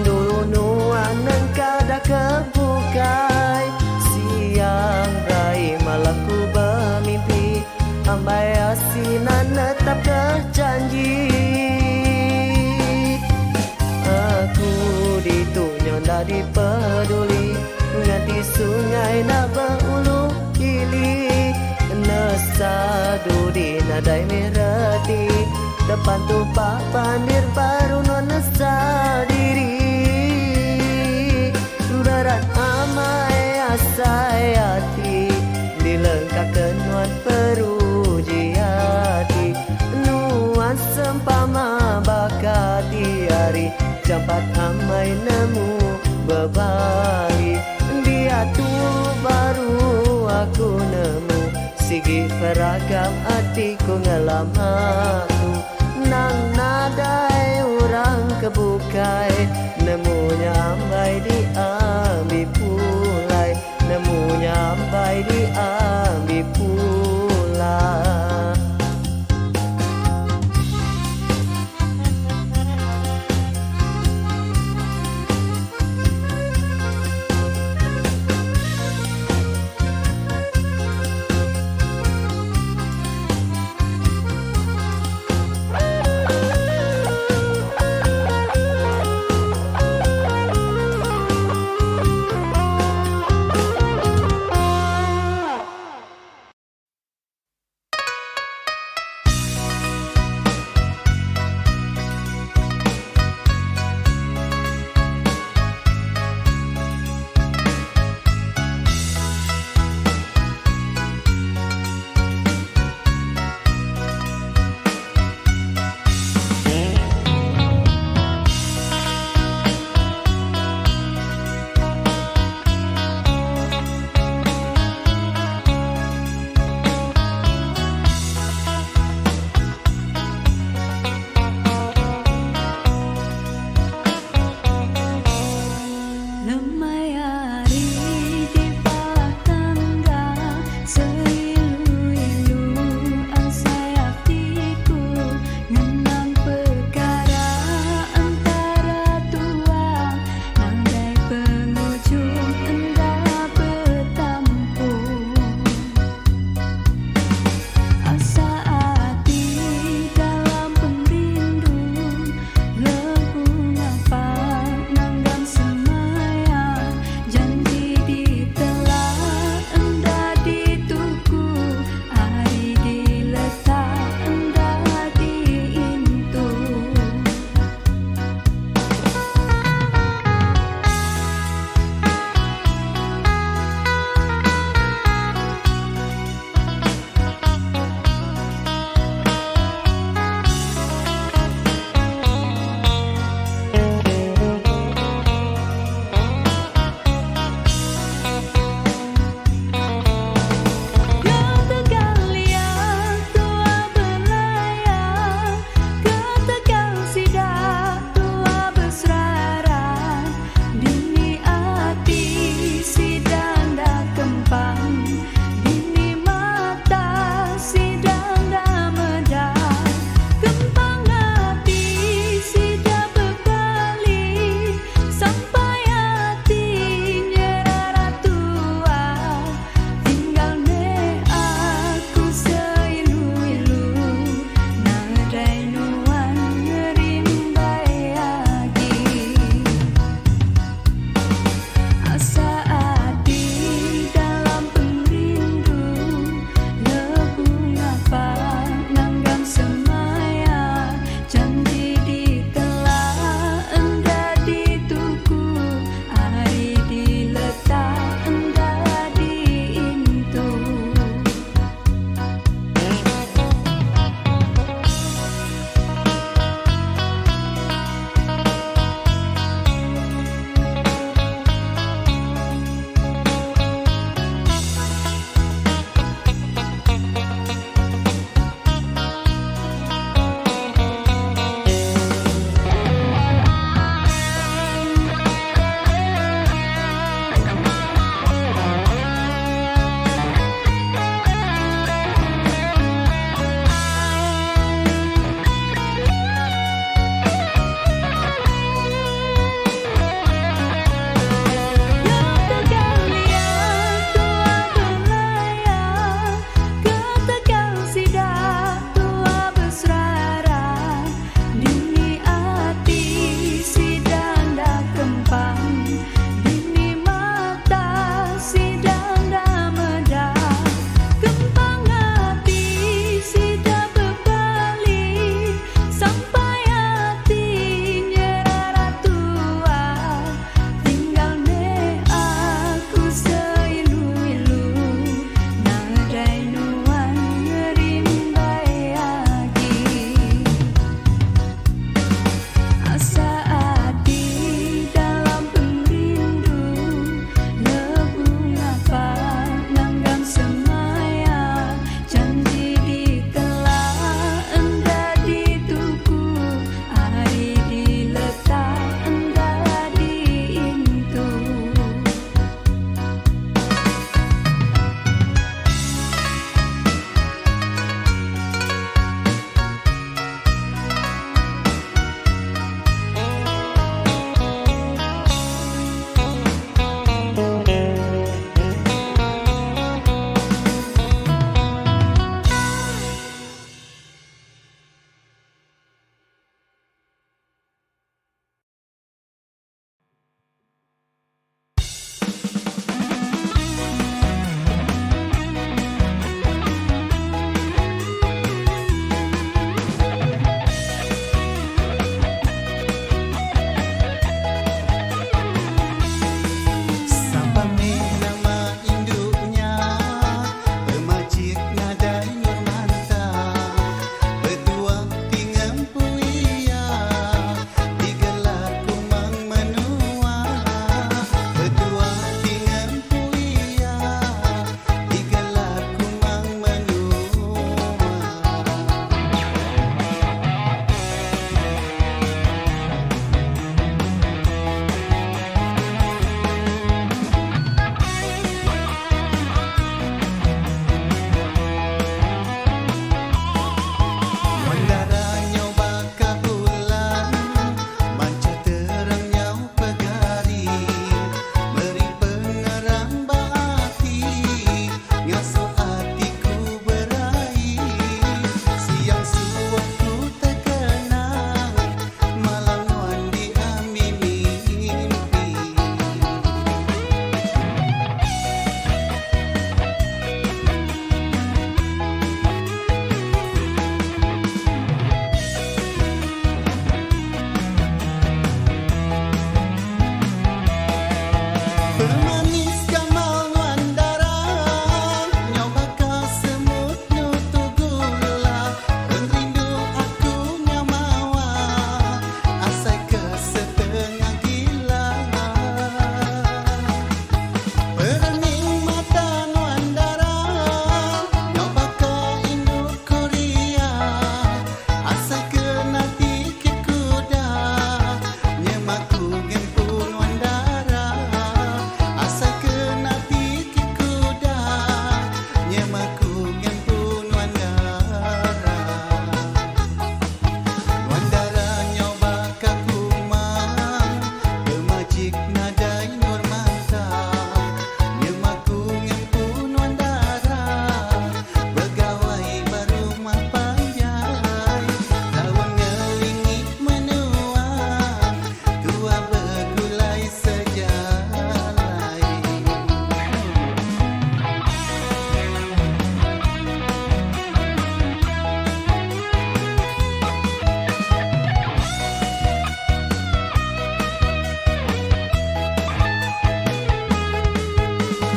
Dulu nuanan kada kebukai siang rai malam ku bermimpi ambai asinan tetap berjanji aku ditunya nak dipeduli nganti sungai nak berulu ili nesadu di nadai merati depan tupak pandir baru nonesa diri berat amai asai hati dilengkapkan nuan peruji hati nuan sempama bakati hari jampat amai nemu bebali dia tu baru aku nemu sigi peragam hatiku ngelamatu nang nadai urang kebukai nemunya ambai diambil pulai nemunya ambai diambil pula.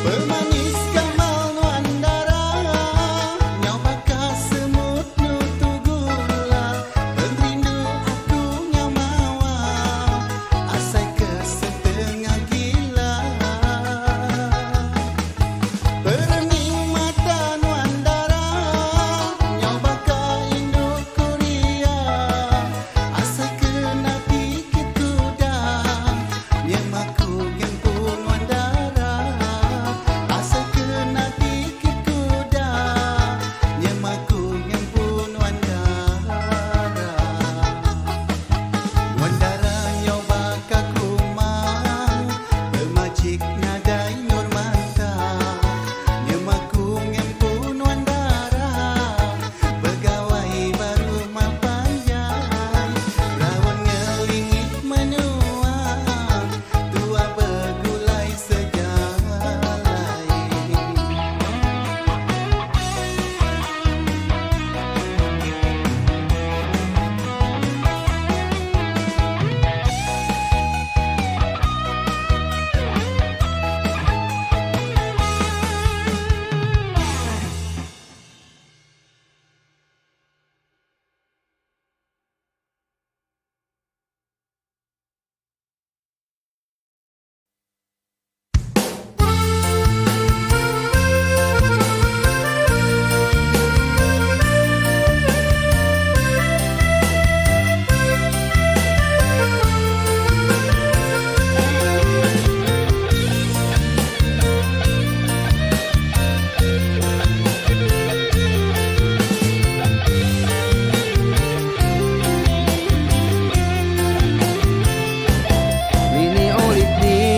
Pemanis kamal nuandara, nyau bakal semut nutu gula. Perindu aku nyau mawa, asai ke setengah gila. Perenging mata nuandara, nyau bakal induk kuria. Asai ke nabi kekuda, nyemaku gempun nuandara. Asai ke nabi kekuda, nyemaku gempun nuandara. Nuandara nyau bakal kumang, pemajik nadai nurmata. Nyemaku gempun nuandara, pegawai baru mapanjai. Rawan ngelingit menuang, tua begulai sejalai. Lini ulit ni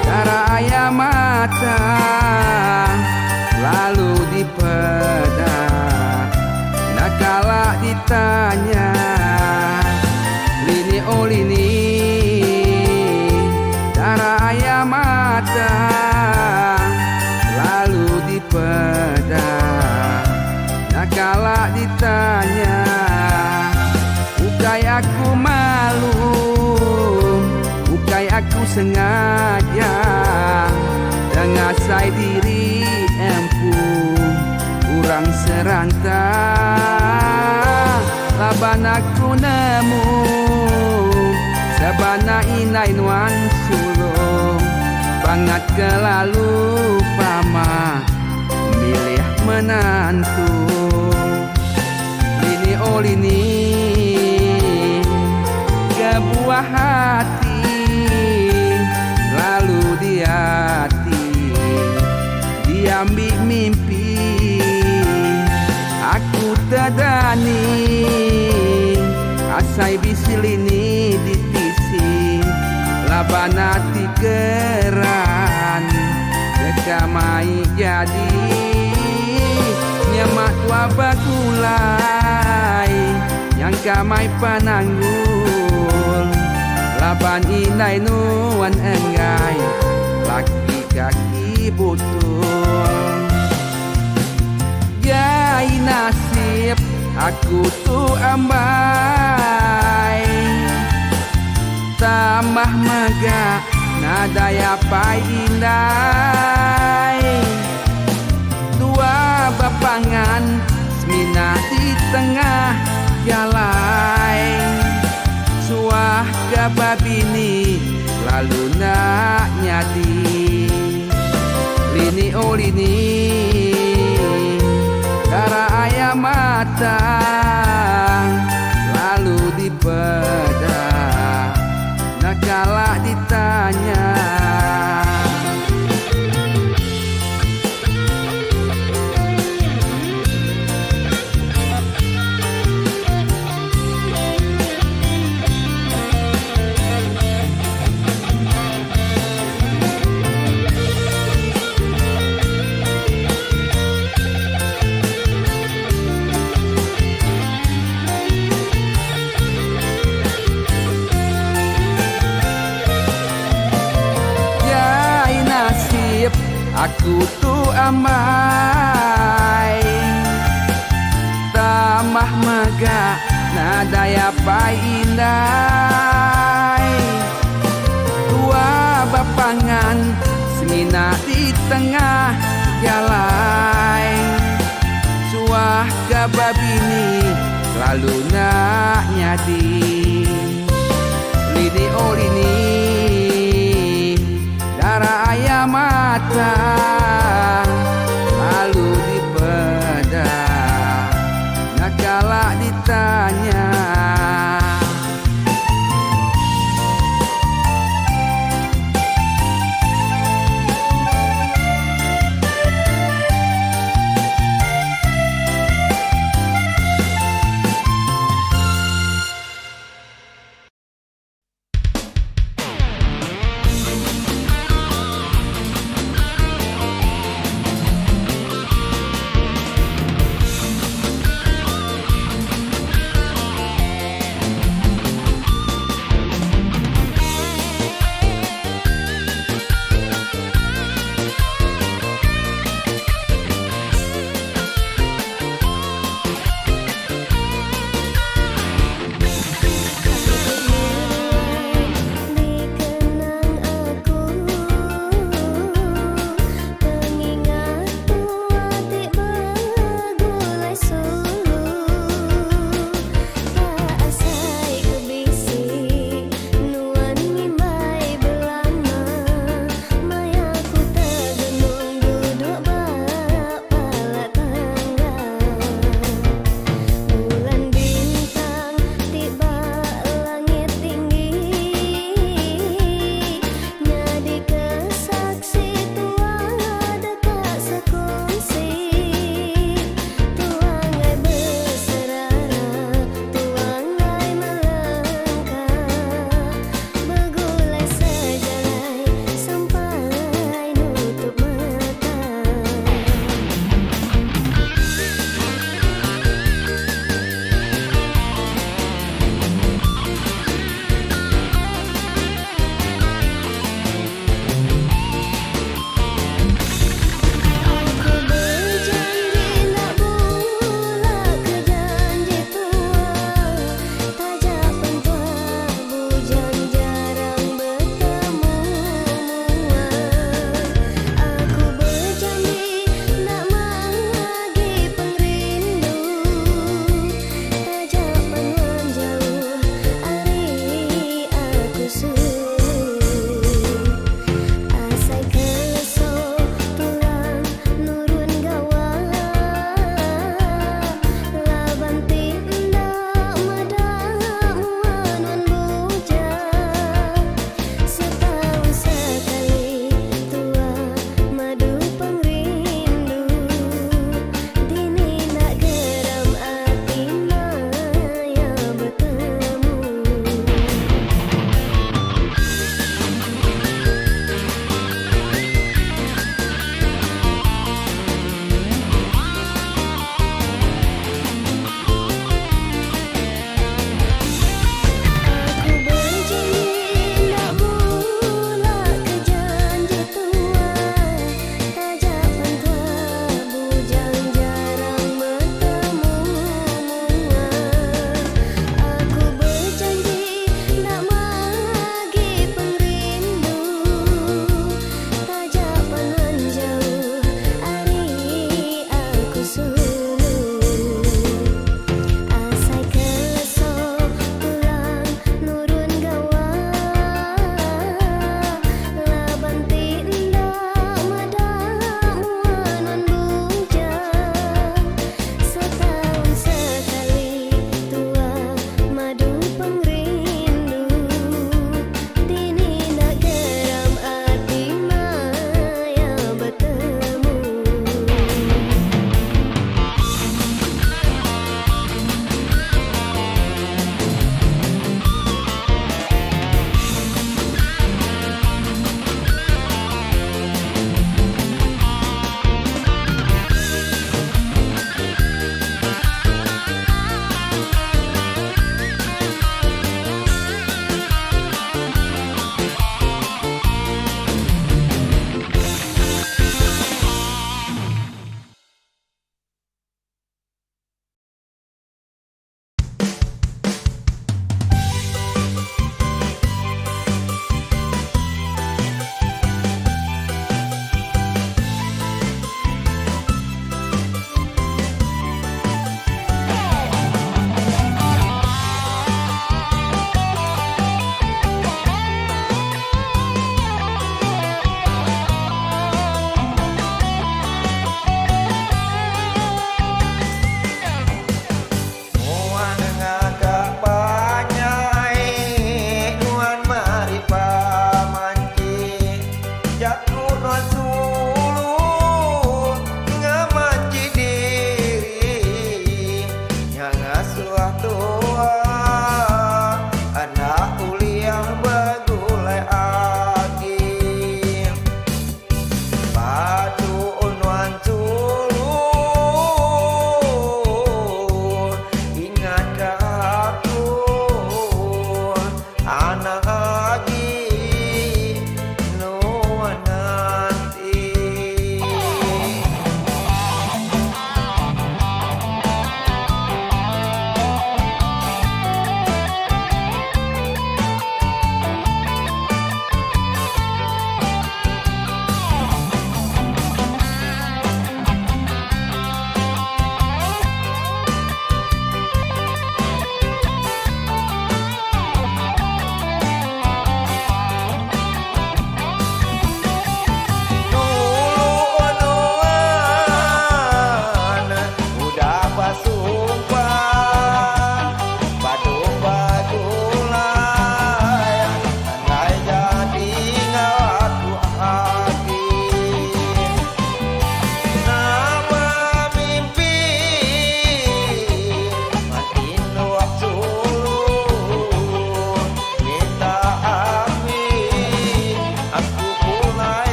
cara ayam mata, lalu dipeda nakala ditanya. Lini lini cara ayam mata, lalu dipeda nakala ditanya. Bukai aku malu, bukai aku sengaja, dengan saya diri empu kurang seranta. Laban aku nemu sabana inai nuan sulung, banget kelalu pama milih menantu. Lini lini kebuah hati, lalu di hati diambil mimpi. Aku tadani asai bisil ini ditisi, laban hati keran dekamai jadi. Nyamak tua bakulai yang kamai pananggul, laban inai nuan enggai laki kaki butuh. Jai nasib aku tu ambai, tambah megah nadaya pai indai. Dua bapangan semina di tengah jalan, suah kababini lalu nak nyadi. Lini lini cara ayam mata, lalu dipeda nakala ditanya. Aku tu amai, tambah megah nadaya pai indai. Dua bapangan semina di tengah jalan. Suah kababini lalu nak nyadi. Lini oh lini darah ayam mata lalu dipedah nak kalah ditanya.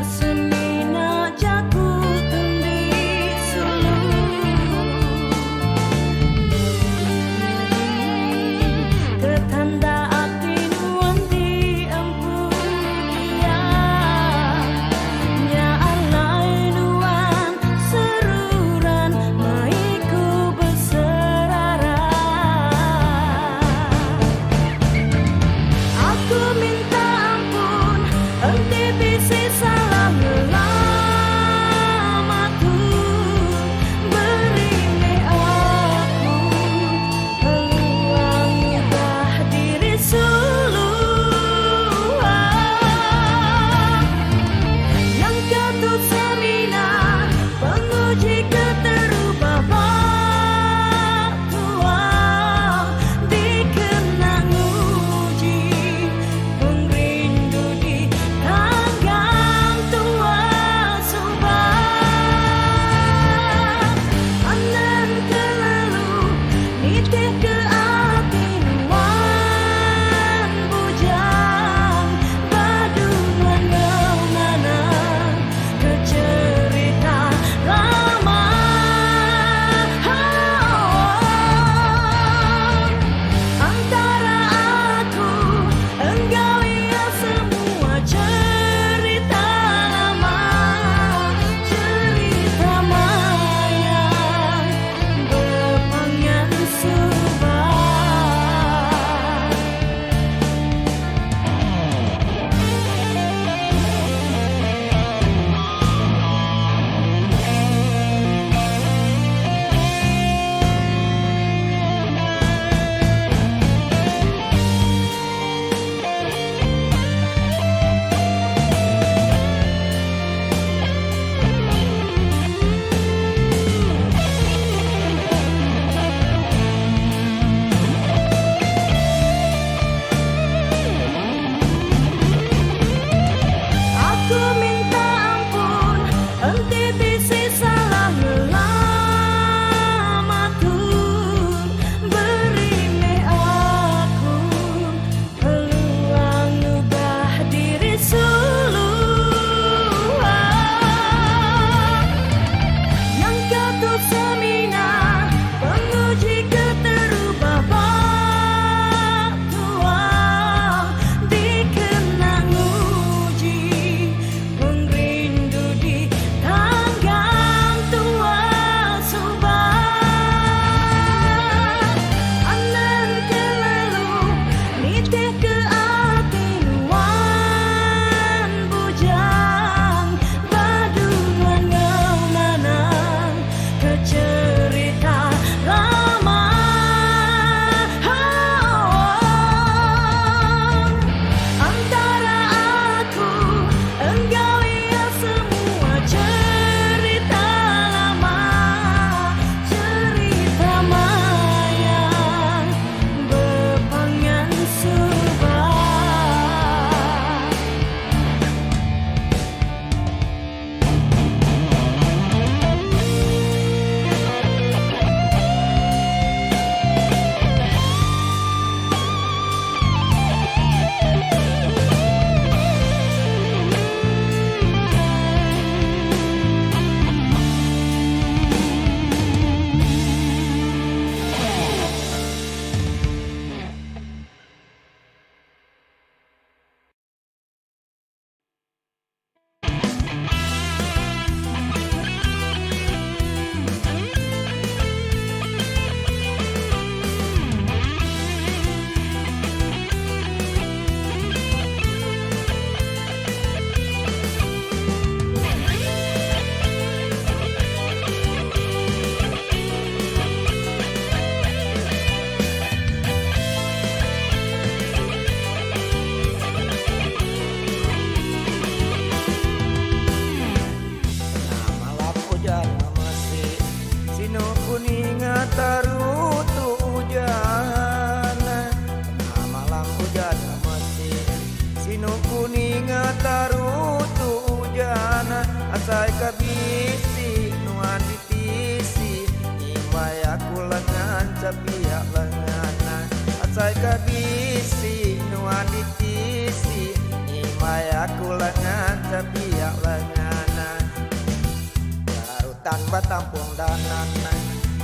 semina jaku tendi sulu Tertanda api nuan di empu dia Nya alai nuan seruran maiku berserara Aku minta ampun henti bisi salah melamaku Beri aku peluang ubah diri sulu Yang ketut semina penguji keterubah tua Dikenang uji pengrindu di tangan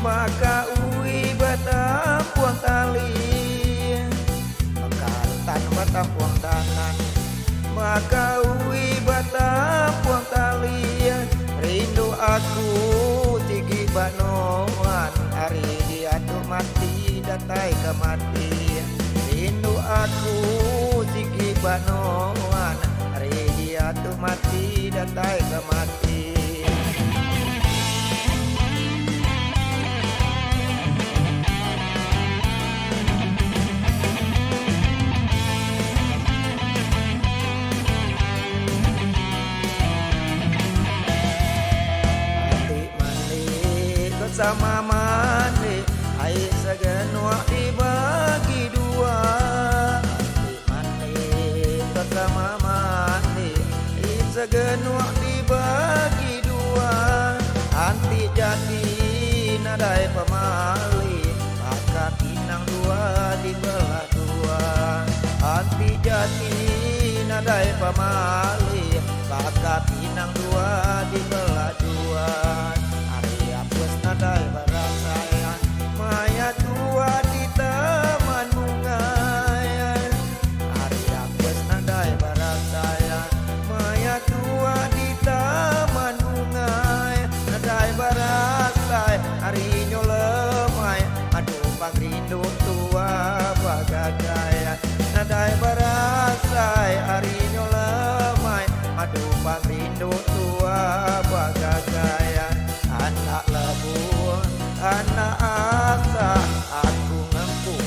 maka ui batapuang tali Makarutan batapuang tangan maka ui batapuang tali rindu aku tigi banoan hari dia tuh mati datai ke mati rindu aku tigi banoan hari dia tuh mati datai ke mati sama mandi ai segenua dibagi dua mandi sama mandi ai segenua dibagi dua anti jadi nadai pemali maka pinang dua dibelah dua anti jadi nadai pemali maka pinang dua dibelah dua nadai barasaya maya tua di taman bunga hari apes nadai barasaya maya tua di taman bunga nadai barasai hari nyolemai aduh pagrindu tua bagagaya nadai barasai hari nyolemai aduh pagrindu tua bagagaya anak lebur, anak asa, aku ngempu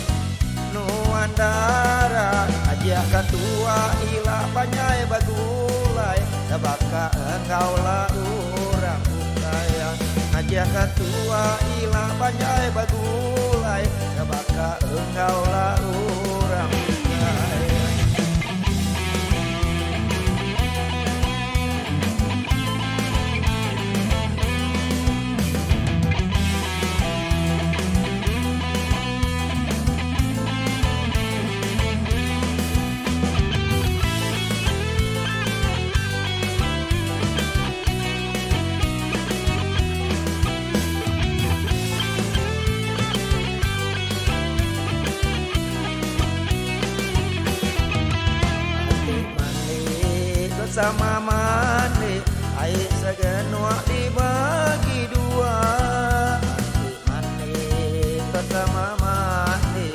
nuandara, aja katua ilah banyai bagulai, sebaka engkau lah urang bukaya, aja katua ilah banyai bagulai, sebaka engkau lah urang bukaya. Sama mandi ai segenua dibagi dua mandi bersama mandi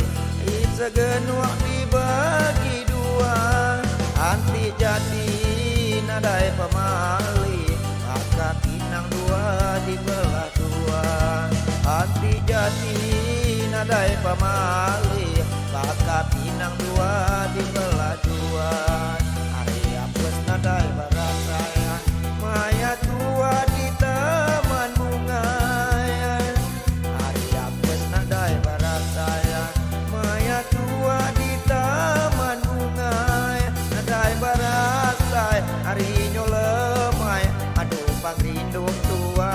ai segenua dibagi dua anti jadi nadai pemali maka pinang dua dibelah dua anti jadi nadai pemali maka pinang dua dibelah dua nadai barasaya maya tua di taman bunga hari apes nadai barasaya maya tua di taman bunga nadai barasai hari nyolemai aduh pagrindu tua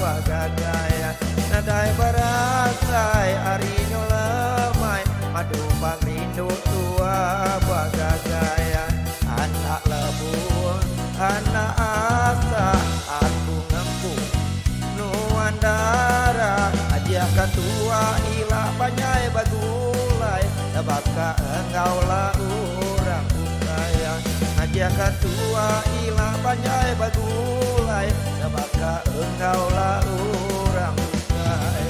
bagagaya nadai barasai hari nyolemai aduh pagrindu tua bagagaya anak lebur, anak asa, aku ngempu nuandara, aja katua ilah banyai bagulai, sebaka engkau lah urang bukaya, aja katua ilah banyai bagulai, sebaka engkau lah urang bukaya.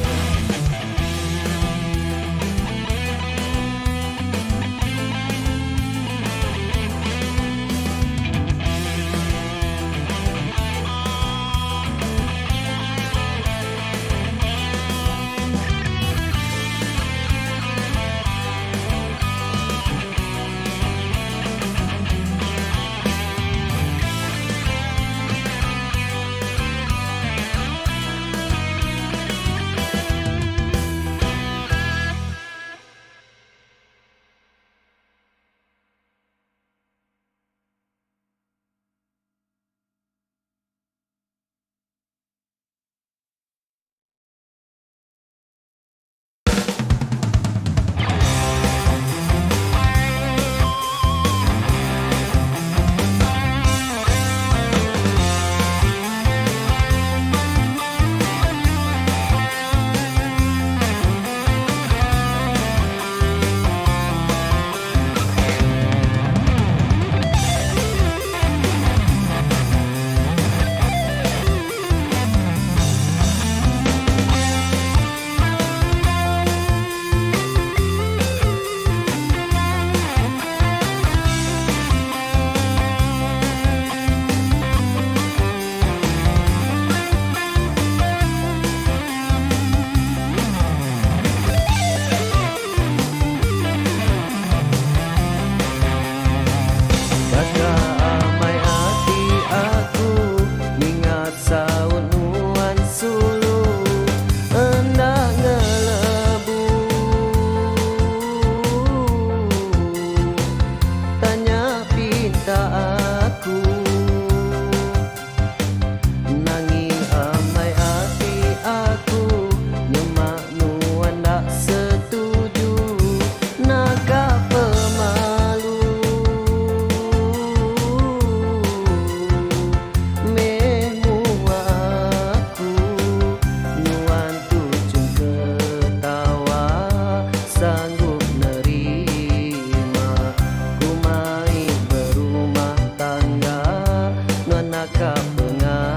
naka pengaga.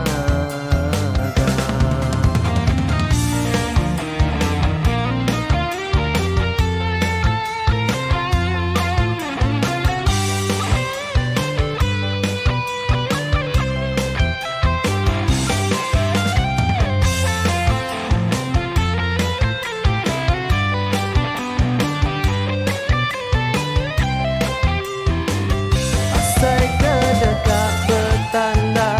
Asai kedekat bertanda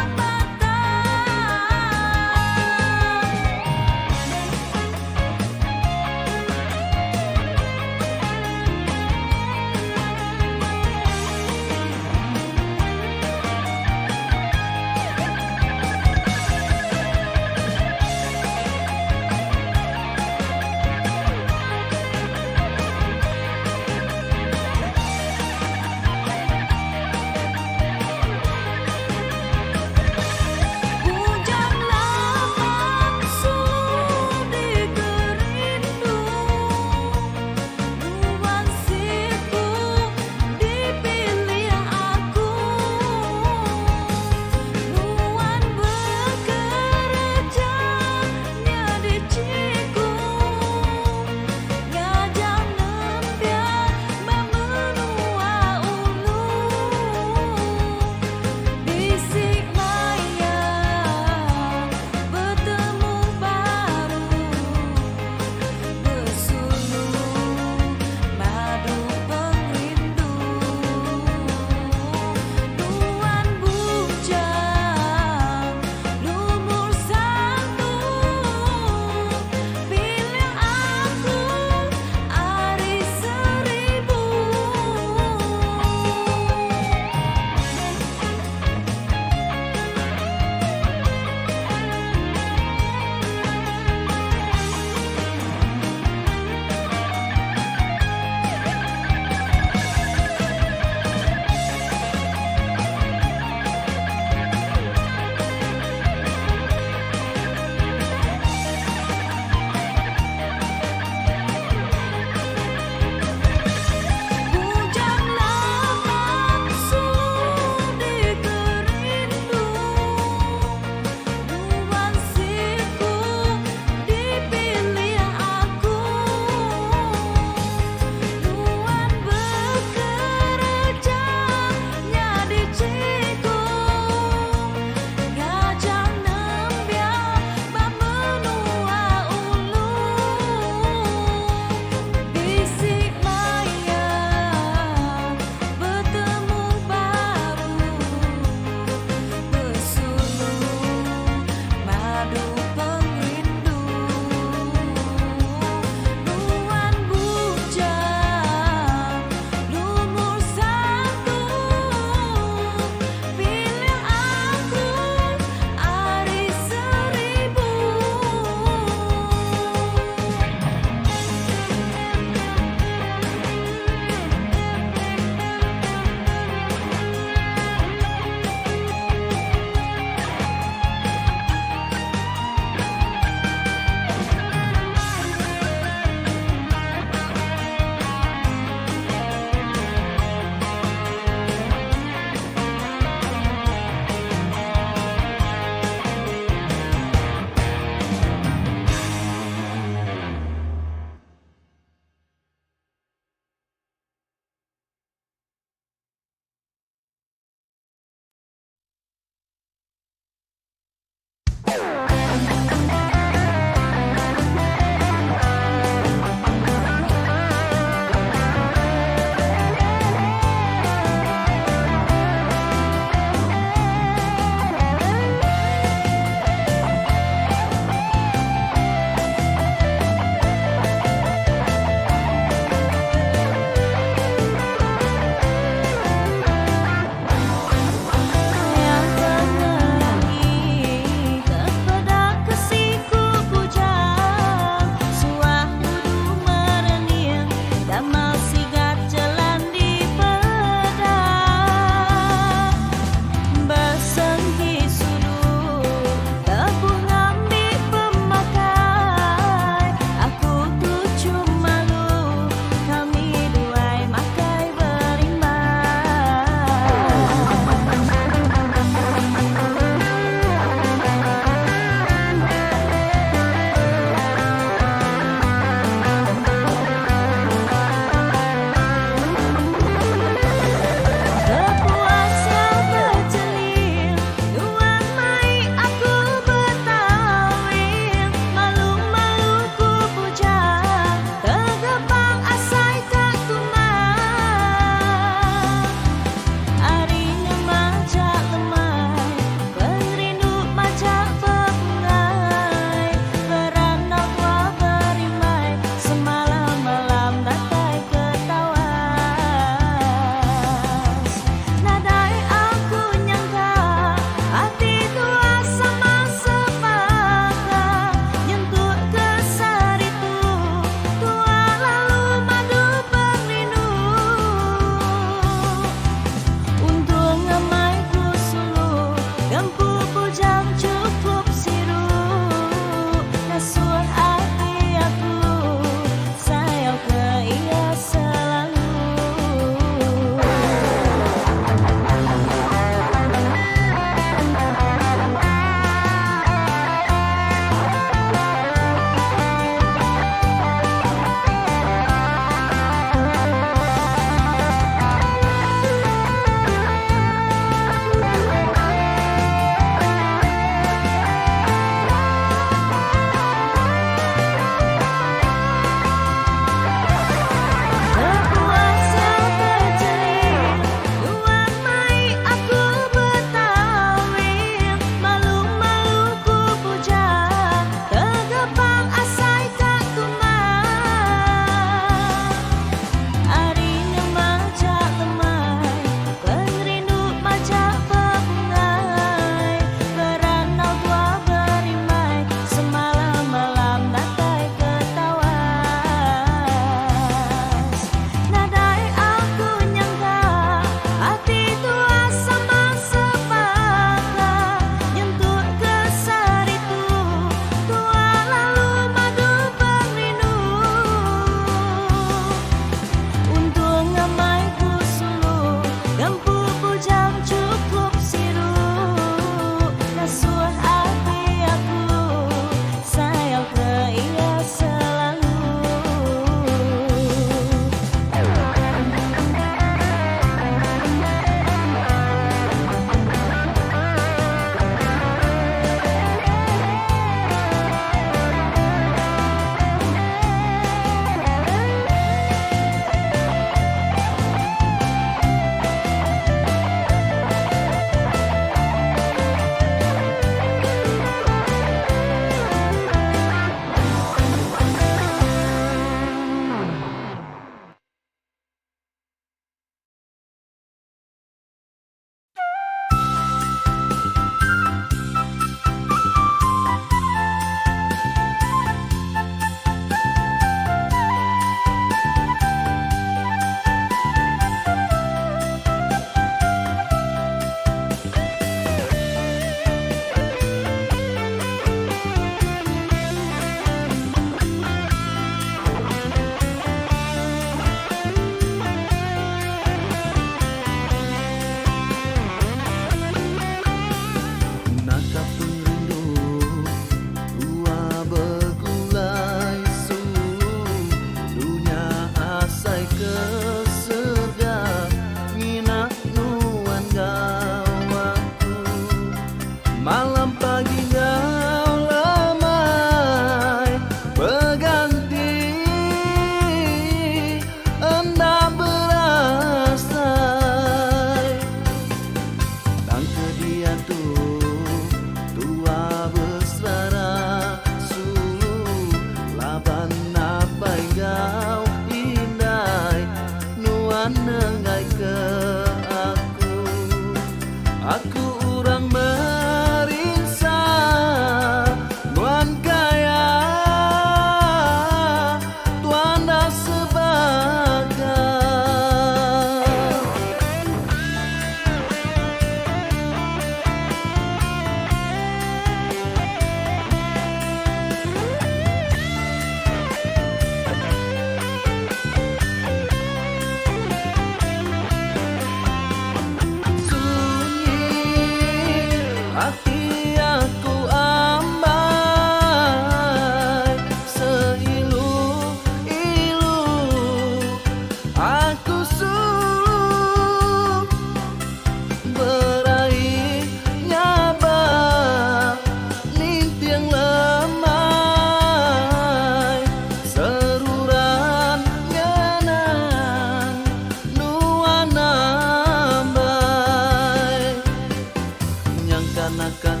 Sangkan-akan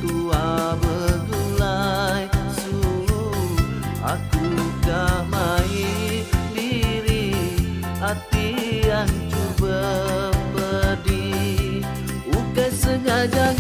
tua begulai sungguh aku gak main diri hati yang cuba pedih bukan sengaja